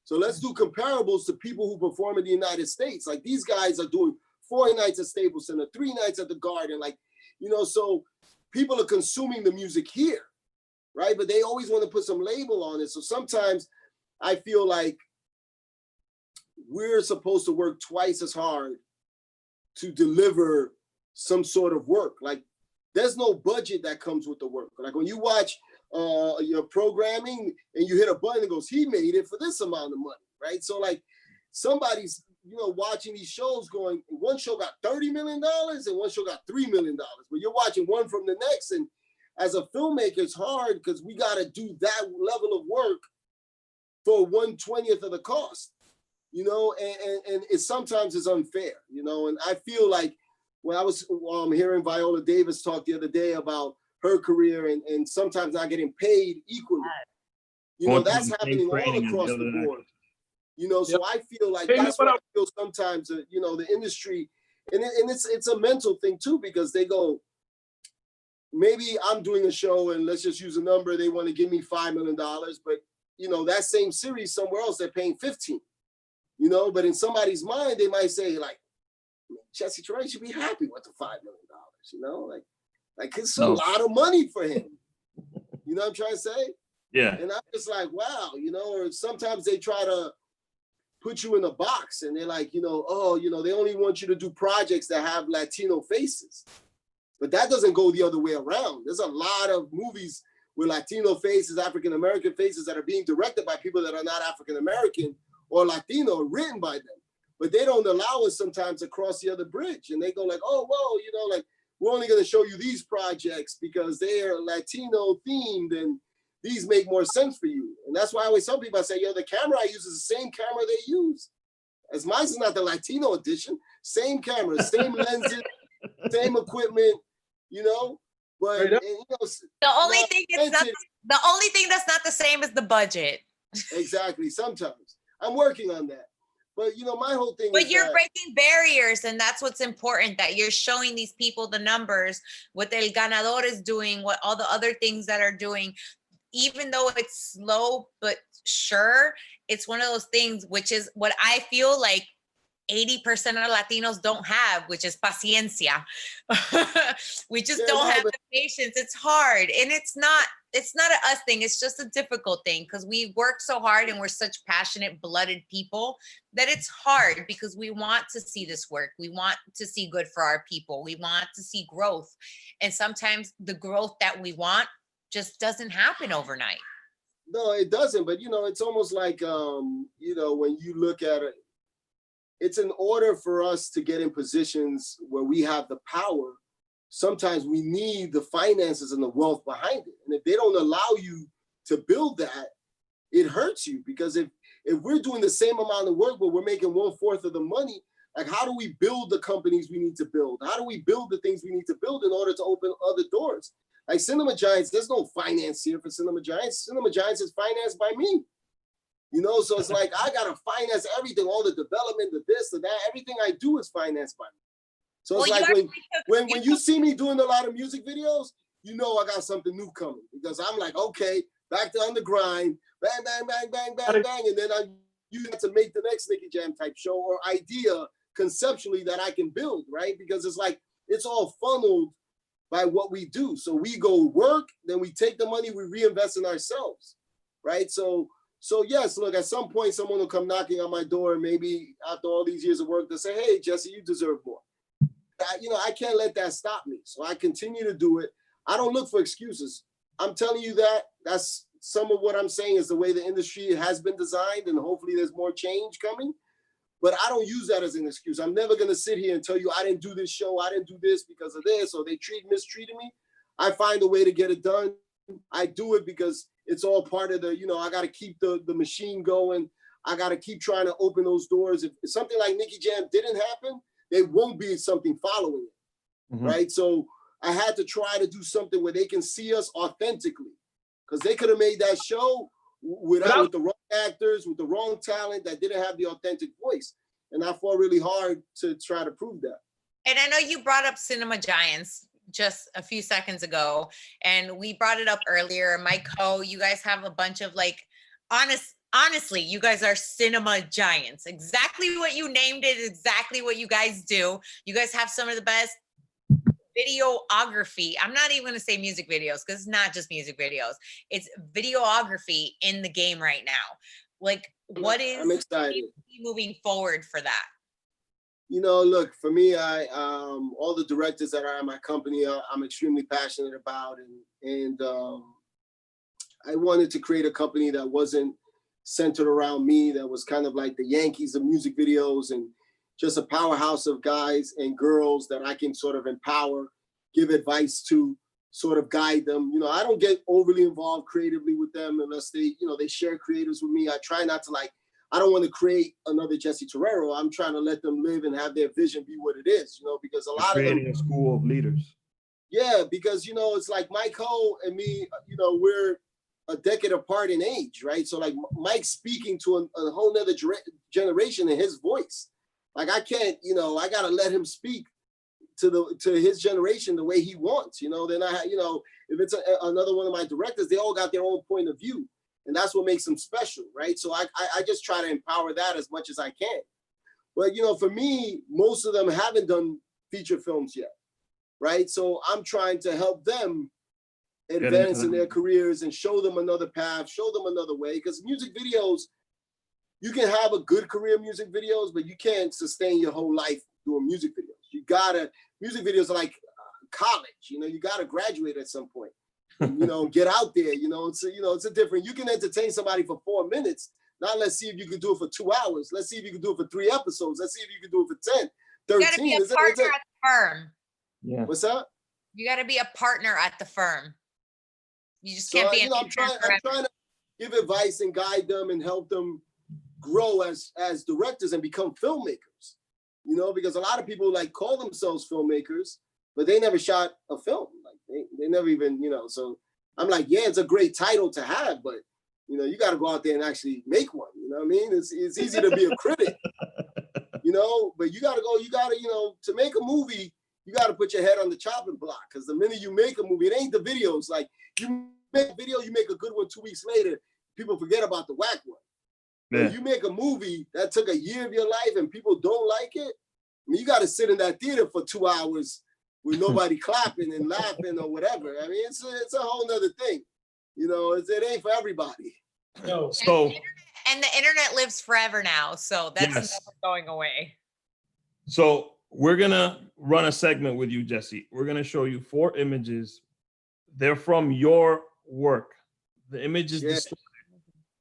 So let's do comparables to people who perform in the United States. Like these guys are doing 4 nights at Staples Center, 3 nights at the Garden. Like, so people are consuming the music here, right? But they always want to put some label on it. So sometimes I feel like we're supposed to work twice as hard to deliver some sort of work. Like there's no budget that comes with the work. Like when you watch your programming and you hit a button and goes, he made it for this amount of money, right? So like somebody's, watching these shows going, one show got $30 million and one show got $3 million, but you're watching one from the next. And as a filmmaker, it's hard because we got to do that level of work for 1/20th of the cost, and it sometimes is unfair, and I feel like when I was hearing Viola Davis talk the other day about her career and sometimes not getting paid equally, that's happening all across the board. So I feel like that's what I feel sometimes, the industry, and it's a mental thing too, because they go, maybe I'm doing a show and let's just use a number, they want to give me $5 million, but that same series somewhere else, they're paying 15, but in somebody's mind, they might say like, Jessy Terrero should be happy with the $5 million, like it's a lot of money for him. You know what I'm trying to say? Yeah. And I'm just like, wow, or sometimes they try to put you in a box and they're like, they only want you to do projects that have Latino faces. But that doesn't go the other way around. There's a lot of movies with Latino faces, African-American faces that are being directed by people that are not African-American or Latino, written by them. But they don't allow us sometimes to cross the other bridge. And they go like, oh, whoa, like, we're only going to show you these projects because they are Latino themed and these make more sense for you. And that's why I always tell people, I say, the camera I use is the same camera they use. As mine is not the Latino edition, same camera, same lenses, same equipment, but the only thing that's not the same is the budget. Exactly. Sometimes I'm working on that. But my whole thing but you're breaking barriers, and that's what's important, that you're showing these people the numbers, what El Ganador is doing, what all the other things that are doing, even though it's slow, but sure, it's one of those things, which is what I feel like 80% of Latinos don't have, which is paciencia. We just don't have the patience. It's hard. And it's not an us thing. It's just a difficult thing because we work so hard and we're such passionate, blooded people that it's hard because we want to see this work. We want to see good for our people. We want to see growth. And sometimes the growth that we want just doesn't happen overnight. No, it doesn't. But, it's almost like, when you look at it, it's in order for us to get in positions where we have the power, sometimes we need the finances and the wealth behind it. And if they don't allow you to build that, it hurts you. Because if we're doing the same amount of work, but we're making 1/4 of the money, like how do we build the companies we need to build? How do we build the things we need to build in order to open other doors? Like Cinema Giants, there's no finance here for Cinema Giants. Cinema Giants is financed by me. So it's like, I got to finance everything, all the development, the this, the that, everything I do is financed by me. So it's like when you see me doing a lot of music videos, I got something new coming because I'm like, okay, back to on the grind, bang, bang, bang, bang, bang, bang. And then I use that to make the next Nicky Jam type show or idea conceptually that I can build, right? Because it's like, it's all funneled by what we do. So we go work, then we take the money, we reinvest in ourselves, right? So yes, look, at some point, someone will come knocking on my door, and maybe after all these years of work, they'll say, hey, Jessy, you deserve more. I can't let that stop me. So I continue to do it. I don't look for excuses. I'm telling you that's some of what I'm saying is the way the industry has been designed, and hopefully there's more change coming. But I don't use that as an excuse. I'm never gonna sit here and tell you I didn't do this show, I didn't do this because of this, or they mistreated me. I find a way to get it done. I do it because it's all part of the, I gotta keep the machine going. I gotta keep trying to open those doors. If something like Nicky Jam didn't happen, there won't be something following it, right? So I had to try to do something where they can see us authentically, because they could have made that show with the wrong actors, with the wrong talent that didn't have the authentic voice. And I fought really hard to try to prove that. And I know you brought up Cinema Giants just a few seconds ago, and we brought it up earlier. Mike Ho, you guys have a bunch of honestly, you guys are cinema giants. Exactly what you named it, exactly what you guys do. You guys have some of the best videography. I'm not even going to say music videos, because it's not just music videos. It's videography in the game right now. Like, what is I'm excited moving forward for that? Look, for me, all the directors that are at my company, I'm extremely passionate about, and I wanted to create a company that wasn't centered around me, that was kind of like the Yankees of music videos, and just a powerhouse of guys and girls that I can sort of empower, give advice to, sort of guide them. I don't get overly involved creatively with them unless they share creatives with me. I try not to I don't want to create another Jessy Terrero. I'm trying to let them live and have their vision be what it is, because a lot of them— creating a school of leaders. Yeah, because, it's like Mike Ho and me, we're a decade apart in age, right? So like Mike's speaking to a whole nother generation in his voice. Like I can't, I gotta let him speak to his generation the way he wants. Then if it's another one of my directors, they all got their own point of view, and that's what makes them special, right? So I just try to empower that as much as I can. But for me, most of them haven't done feature films yet, right? So I'm trying to help them advance in their careers and show them another path, show them another way. Because music videos, you can have a good career in music videos, but you can't sustain your whole life doing music videos. Music videos are like college, you gotta graduate at some point, get out there, it's a different— you can entertain somebody for 4 minutes. Now let's see if you can do it for 2 hours. Let's see if you can do it for 3 episodes. Let's see if you can do it for 10, 13. You gotta be a partner at the firm. Yeah. What's up? You gotta be a partner at the firm. You just can't be an I'm trying to give advice and guide them and help them grow as directors and become filmmakers. Because a lot of people call themselves filmmakers, but they never shot a film. They never even, so I'm like, yeah, it's a great title to have, but you got to go out there and actually make one. You know what I mean? It's easy to be a critic, but you got to to make a movie, you got to put your head on the chopping block. Because the minute you make a movie, it ain't the videos. Like you make a video, you make a good one, 2 weeks later, people forget about the whack one. Yeah. When you make a movie that took a year of your life and people don't like it, you got to sit in that theater for 2 hours with nobody clapping and laughing or whatever. I mean, it's a whole nother thing. It ain't for everybody. No. So, and the internet lives forever now, so that's yes, never going away. So we're gonna run a segment with you, Jessy. We're gonna show you 4 images. They're from your work. The image is distorted.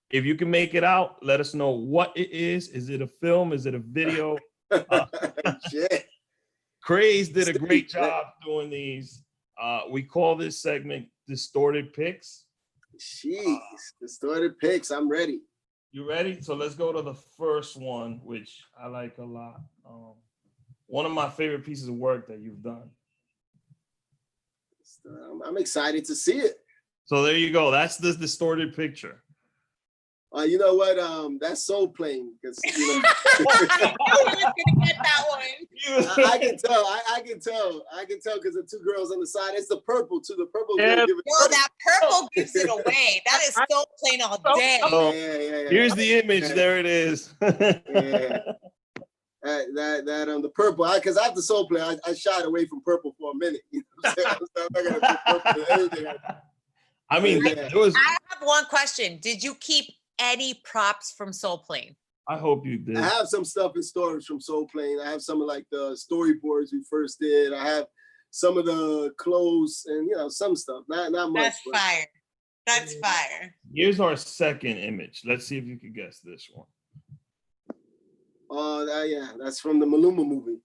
If you can make it out, let us know what it is. Is it a film? Is it a video? Craze did a great job doing these. We call this segment Distorted Pics. Jeez, Distorted Pics. I'm ready. You ready? So let's go to the first one, which I like a lot. One of my favorite pieces of work that you've done. I'm excited to see it. So there you go. That's the distorted picture. You know what? That's Soul Plane, because I was gonna get that one. I can tell. I can tell because the 2 girls on the side. It's the purple too. The purple. Yeah. Well, that purple gives it away. That is Soul Plane all day. Yeah. Here's the image. There it is. Yeah. The purple. Because after Soul Plane, I shied away from purple for a minute. I'm not gonna put purple in anything. I mean, Yeah. I have one question. Did you keep any props from Soul Plane? I hope you did. I have some stuff in storage from Soul Plane. I have some of the storyboards we first did. I have some of the clothes and some stuff. Not much. That's fire. That's fire. Here's our second image. Let's see if you can guess this one. Oh, yeah, that's from the Maluma movie.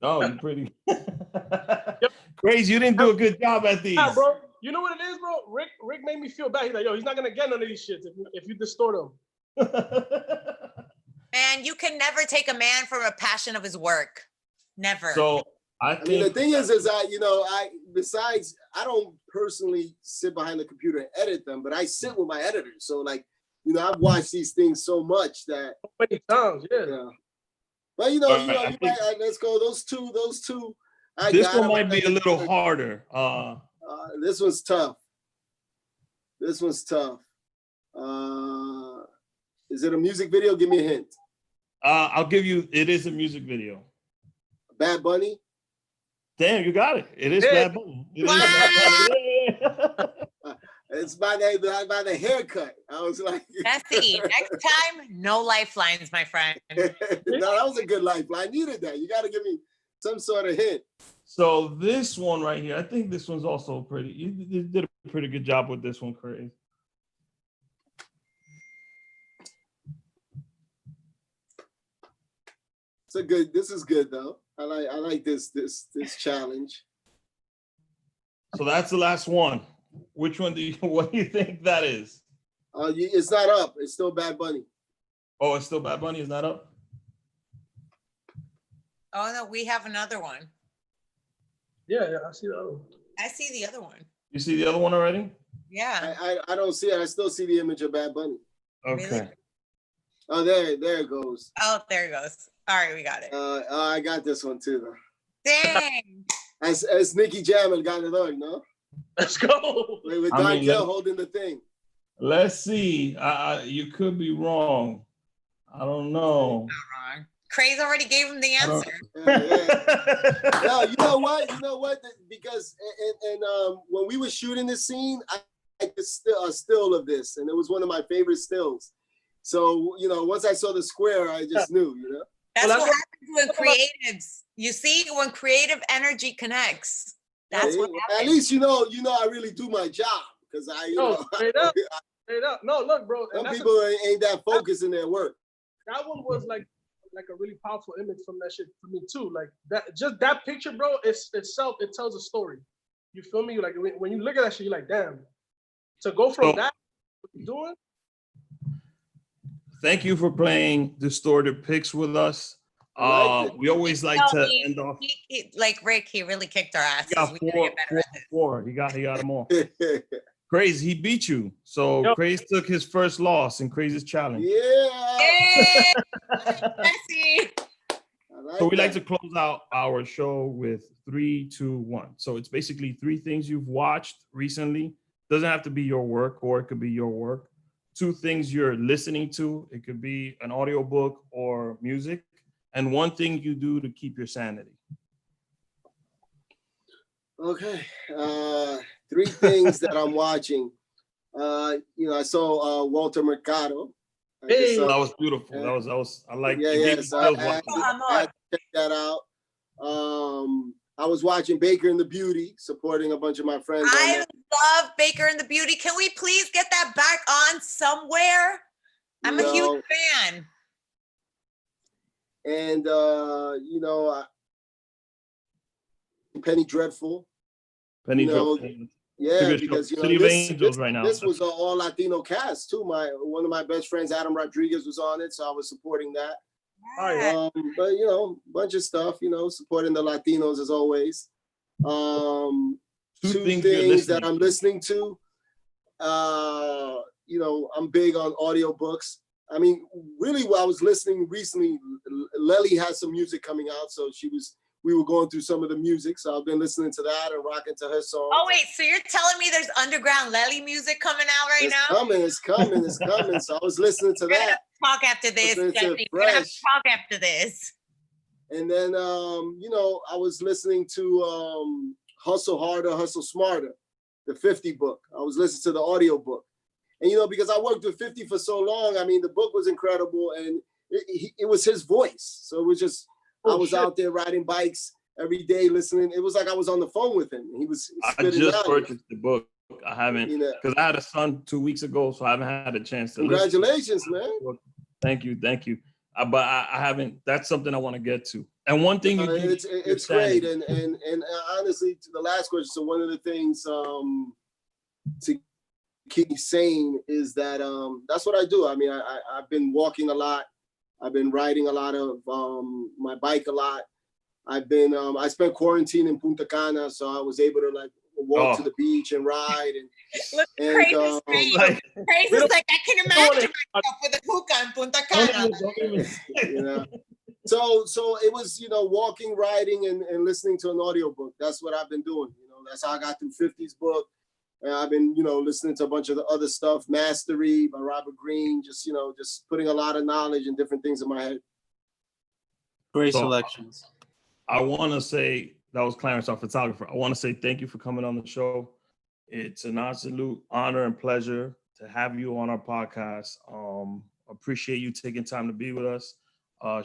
Oh, you're pretty. Crazy, you didn't do a good job at these. Nah, bro. You know what it is, bro? Rick made me feel bad. He's like, yo, he's not gonna get none of these shits if you distort him. Man, you can never take a man from a passion of his work. Never. So I mean, the think thing is besides, I don't personally sit behind the computer and edit them, but I sit with my editors. So like, I've watched these things so much that so many times, yeah. But let's go. Those two. This one might be a little harder. This one's tough. Is it a music video? Give me a hint. I'll give you. It is a music video. Bad Bunny. Damn, you got it. It is Bad Bunny. It's by the haircut. I was like, Jessy, next time, no lifelines, my friend. No, that was a good lifeline. I needed that. You got to give me some sort of hint. So this one right here, I think this one's also pretty. You did a pretty good job with this one, Craze. This is good though. I like this challenge. So that's the last one. Which one what do you think that is? It's not up. It's still Bad Bunny. Oh, it's still Bad Bunny. It's not up. Oh no, we have another one. Yeah, I see the other one. I see the other one. You see the other one already? Yeah. I don't see it. I still see the image of Bad Bunny. Okay. Really? Oh, there it goes. Oh, there it goes. All right, we got it. I got this one too, though. Dang. As Nicky Jam and Ganador, no? Let's go. With Donkel holding the thing. Let's see. You could be wrong. I don't know. Not wrong. Craze already gave him the answer. Yeah. No, you know what? Because when we were shooting this scene, I had a still of this, and it was one of my favorite stills. So once I saw the square, I just knew. That's what happens when creatives. You see, when creative energy connects. That's what happens. At least I really do my job because straight up. No, look, bro. Some people ain't that focused in their work. That one was like a really powerful image from that shit for me too. Like that picture, bro. It tells a story. You feel me? Like when you look at that shit, you're like, damn. To go from that, what you doing? Thank you for playing Distorted Picks with us. We always like to end off. Like Rick, he really kicked our asses. He got four. He got them all. Craze, he beat you. So Craze took his first loss in Craze's challenge. Yeah. Jessy. So we like to close out our show with 3, 2, 1. So it's basically 3 things you've watched recently. Doesn't have to be your work, or it could be your work. 2 things you're listening to. It could be an audiobook or music. And 1 thing you do to keep your sanity. Okay. 3 things that I'm watching. I saw Walter Mercado. That was beautiful. That was I like. So I had to check that out. I was watching Baker and the Beauty, supporting a bunch of my friends. I love Baker and the Beauty. Can we please get that back on somewhere? I'm a huge fan. And Penny Dreadful. Penny Dreadful. Yeah, because City of Angels right now. This was an all Latino cast too. One of my best friends, Adam Rodriguez, was on it, so I was supporting that. Yeah. But bunch of stuff, supporting the Latinos as always. 2 things that I'm listening to. I'm big on audiobooks. I mean, really, what I was listening recently, Lely has some music coming out, so we were going through some of the music, so I've been listening to that and rocking to her song. Oh wait, so you're telling me there's underground Lely music coming out right now? It's coming. So I was listening to that. Talk after this, Jessy. We're gonna have to talk after this. And then, I was listening to Hustle Harder, Hustle Smarter, the 50 book. I was listening to the audio book. And, because I worked with 50 for so long, I mean, the book was incredible and it was his voice. So it was just, I was out there riding bikes every day listening. It was like I was on the phone with him. He was I just purchased the book. I haven't, You know, because I had a son 2 weeks ago, so I haven't had a chance to listen. congratulations, man. Thank you. But I haven't. That's something I want to get to. And one thing you do, It's great. And honestly, to the last question, so one of the things to keep me sane is that that's what I do. I mean, I've been walking a lot. I've been riding a lot of my bike a lot. I've been I spent quarantine in Punta Cana, so I was able to like walk to the beach and ride. And Look, Craze is Craze is like, I can imagine myself with a hookah in Punta Cana. You know? So it was, walking, riding, and listening to an audiobook. That's what I've been doing. That's how I got through 50's book. And I've been, listening to a bunch of the other stuff, Mastery by Robert Greene, just putting a lot of knowledge and different things in my head. Great selections. I want to say, that was Clarence, our photographer. I want to say thank you for coming on the show. It's an absolute honor and pleasure to have you on our podcast. Appreciate you taking time to be with us.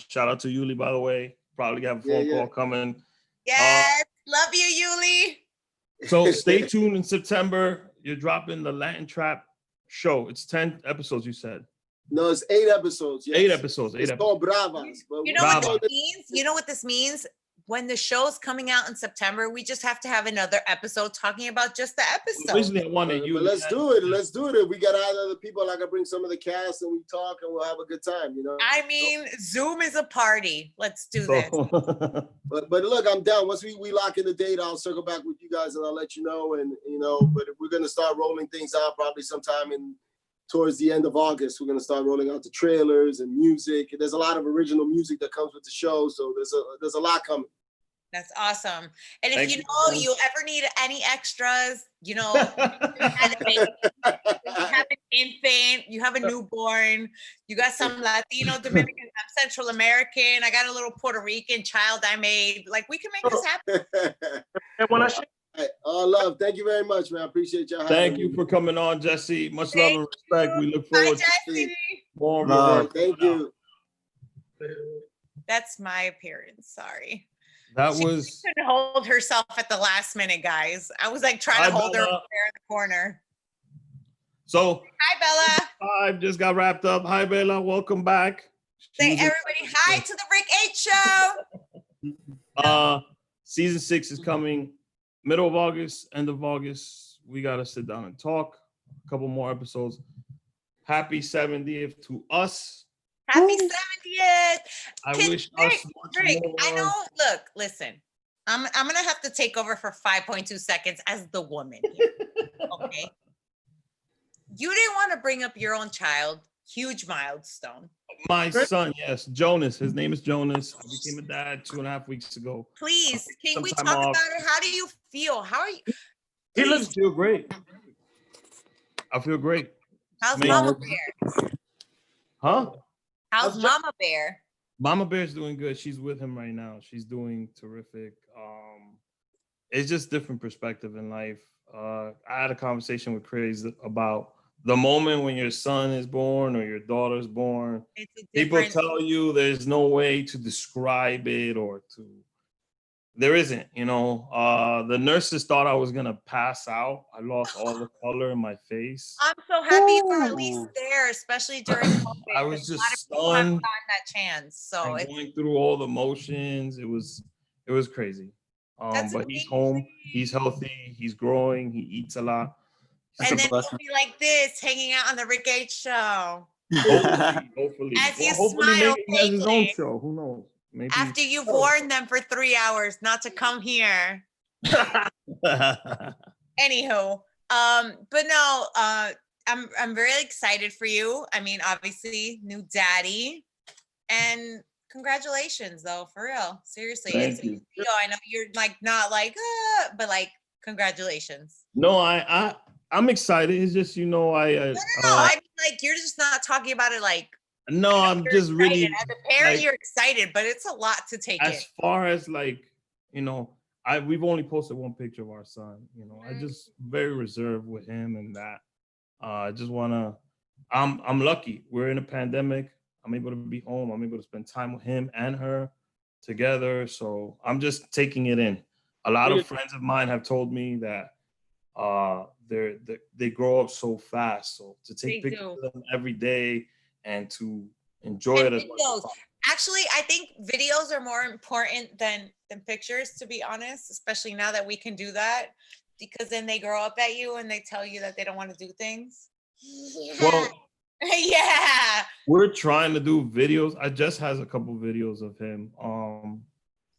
Shout out to Yuli, by the way. Probably have a phone call coming. Yes, love you, Yuli. So stay tuned in September. You're dropping the Latin Trap show. It's 10 episodes, you said. No, it's 8 episodes. Yes. 8 episodes. It's called Bravas. You know what this means? You know what this means? When the show's coming out in September, we just have to have another episode talking about just the episode. Originally, I wanted you. But let's do it. Let's do it. If we got other people, I can bring some of the cast and we talk and we'll have a good time, I mean, Zoom is a party. Let's do this. But look, I'm down. Once we lock in the date, I'll circle back with you guys and I'll let you know. And, but we're going to start rolling things out probably sometime towards the end of August. We're going to start rolling out the trailers and music. There's a lot of original music that comes with the show. So there's a lot coming. That's awesome. And if you ever need any extras, you have an infant, you have a newborn, you got some Latino, Dominican, I'm Central American, I got a little Puerto Rican child I made. Like, we can make this happen. All love. Thank you very much, man. I appreciate y'all. Thank you for coming on, Jessy. Much love and respect. We look forward to more of your work. Thank you. That's my appearance. Sorry. She couldn't hold herself at the last minute, guys. I was like trying to hold her there in the corner. So, hi, Bella. 5 just got wrapped up. Hi, Bella. Welcome back. Say everybody hi to the Rick H Show. Season 6 is coming middle of August, end of August. We got to sit down and talk. A couple more episodes. Happy 70th to us. Happy 70th. I wish us much more. I know. Look, listen. I'm gonna have to take over for 5.2 seconds as the woman here. Okay. You didn't want to bring up your own child. Huge milestone. My son, yes, Jonas. His name is Jonas. I became a dad 2.5 weeks ago. Please, can we talk about it? How do you feel? How are you? I feel great. I feel great. How's Mama Bear? Huh? How's Mama Bear? Mama Bear's doing good. She's with him right now. She's doing terrific. It's just different perspective in life. I had a conversation with Craze about the moment when your son is born or your daughter's born. People tell you there's no way to describe it there isn't, the nurses thought I was going to pass out. I lost all the color in my face. I'm so happy you were at least there, especially during COVID. I was just stunned. That chance. So it's going through all the motions. It was crazy. But he's home. He's healthy. He's growing. He eats a lot. And then he'll be like this, hanging out on the Rick H Show. Hopefully. As you smile, he has his own show. Who knows? Maybe. After you've warned them for 3 hours not to come here. Anywho, but no, I'm very excited for you. I mean, obviously, new daddy, and congratulations, though, for real. Seriously, Thank you. I know you're like not like, but like, congratulations. No, I'm excited. It's just I no. I mean, like, you're just not talking about it like. No, I'm just excited. really. As a parent, you're excited, but it's a lot to take in. As far as like, we've only posted one picture of our son. I just very reserved with him and that. I just wanna. I'm lucky. We're in a pandemic. I'm able to be home. I'm able to spend time with him and her together. So I'm just taking it in. A lot of friends of mine have told me that they grow up so fast. So to They take pictures do. of them every day and to enjoy it And as much as videos. possible. Actually, I think videos are more important than pictures, to be honest, especially now that we can do that, because then they grow up at you and they tell you that they don't want to do things. Well, Yeah. we're trying to do videos. I just has a couple videos of him.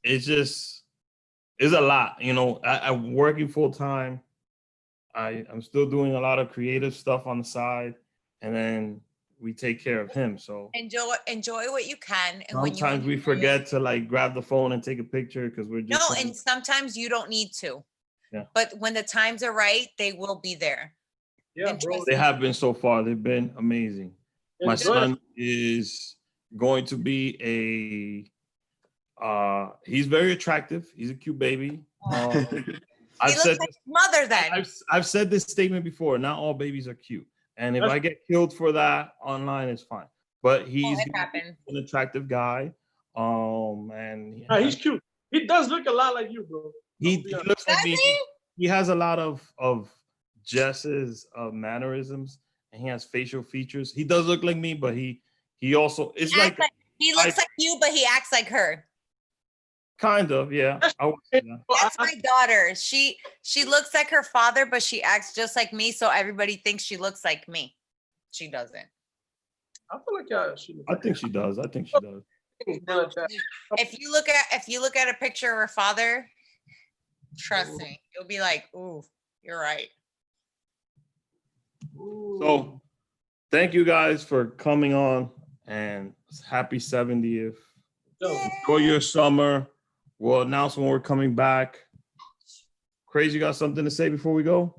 It's a lot, you know. I'm working full time. I'm still doing a lot of creative stuff on the side, and then we take care of him. So Enjoy what you can, and when you sometimes we forget to like grab the phone and take a picture because we're just no, and sometimes you don't need to. Yeah. But when the times are right, they will be there. Yeah, And bro. trust they me. have been so far. They've been amazing. My Enjoy it. son is going to be he's very attractive. He's a cute baby. He I've looks said like this, his mother then. I've said this statement before. Not all babies are cute, and if That's- I get killed for that online, it's fine. But he's it happened. an attractive guy. And Nah, he's cute. He does look a lot like you, bro. he be honest. looks like Does me. he? He has a lot of Jess's mannerisms, and he has facial features. He does look like me, but he also it's He like looks like you, but he acts like her. kind of, yeah. I would say that. That's my daughter. She looks like her father, but she acts just like me. So everybody thinks she looks like me. She doesn't. I feel like I think she does. I think she does. No. If you look at a picture of her father, trust me, you'll be like, "Ooh, you're right." So thank you guys for coming on, and happy 70th. Enjoy your summer. We'll announce when we're coming back. Craze, you got something to say before we go?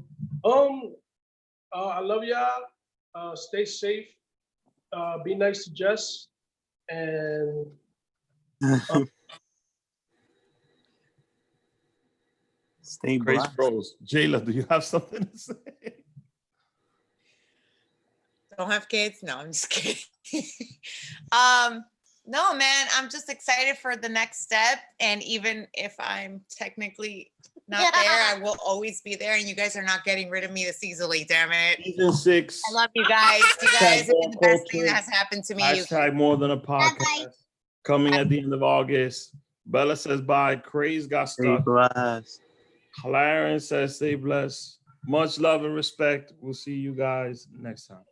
I love y'all. Stay safe. Be nice to Jess. And Stay Craze blessed. Bros. Jaylah, do you have something to say? Don't have kids? No, I'm just kidding. No, man, I'm just excited for the next step. And even if I'm technically not there, I will always be there. And you guys are not getting rid of me this easily, damn it. Season 6. I love you guys. You guys have been the best thing Culture. that has happened to me. You Hashtag more than a podcast. Coming at the end of August. Bella says bye. Craze got Stay stuck. blessed. Clarence says stay blessed. Much love and respect. We'll see you guys next time.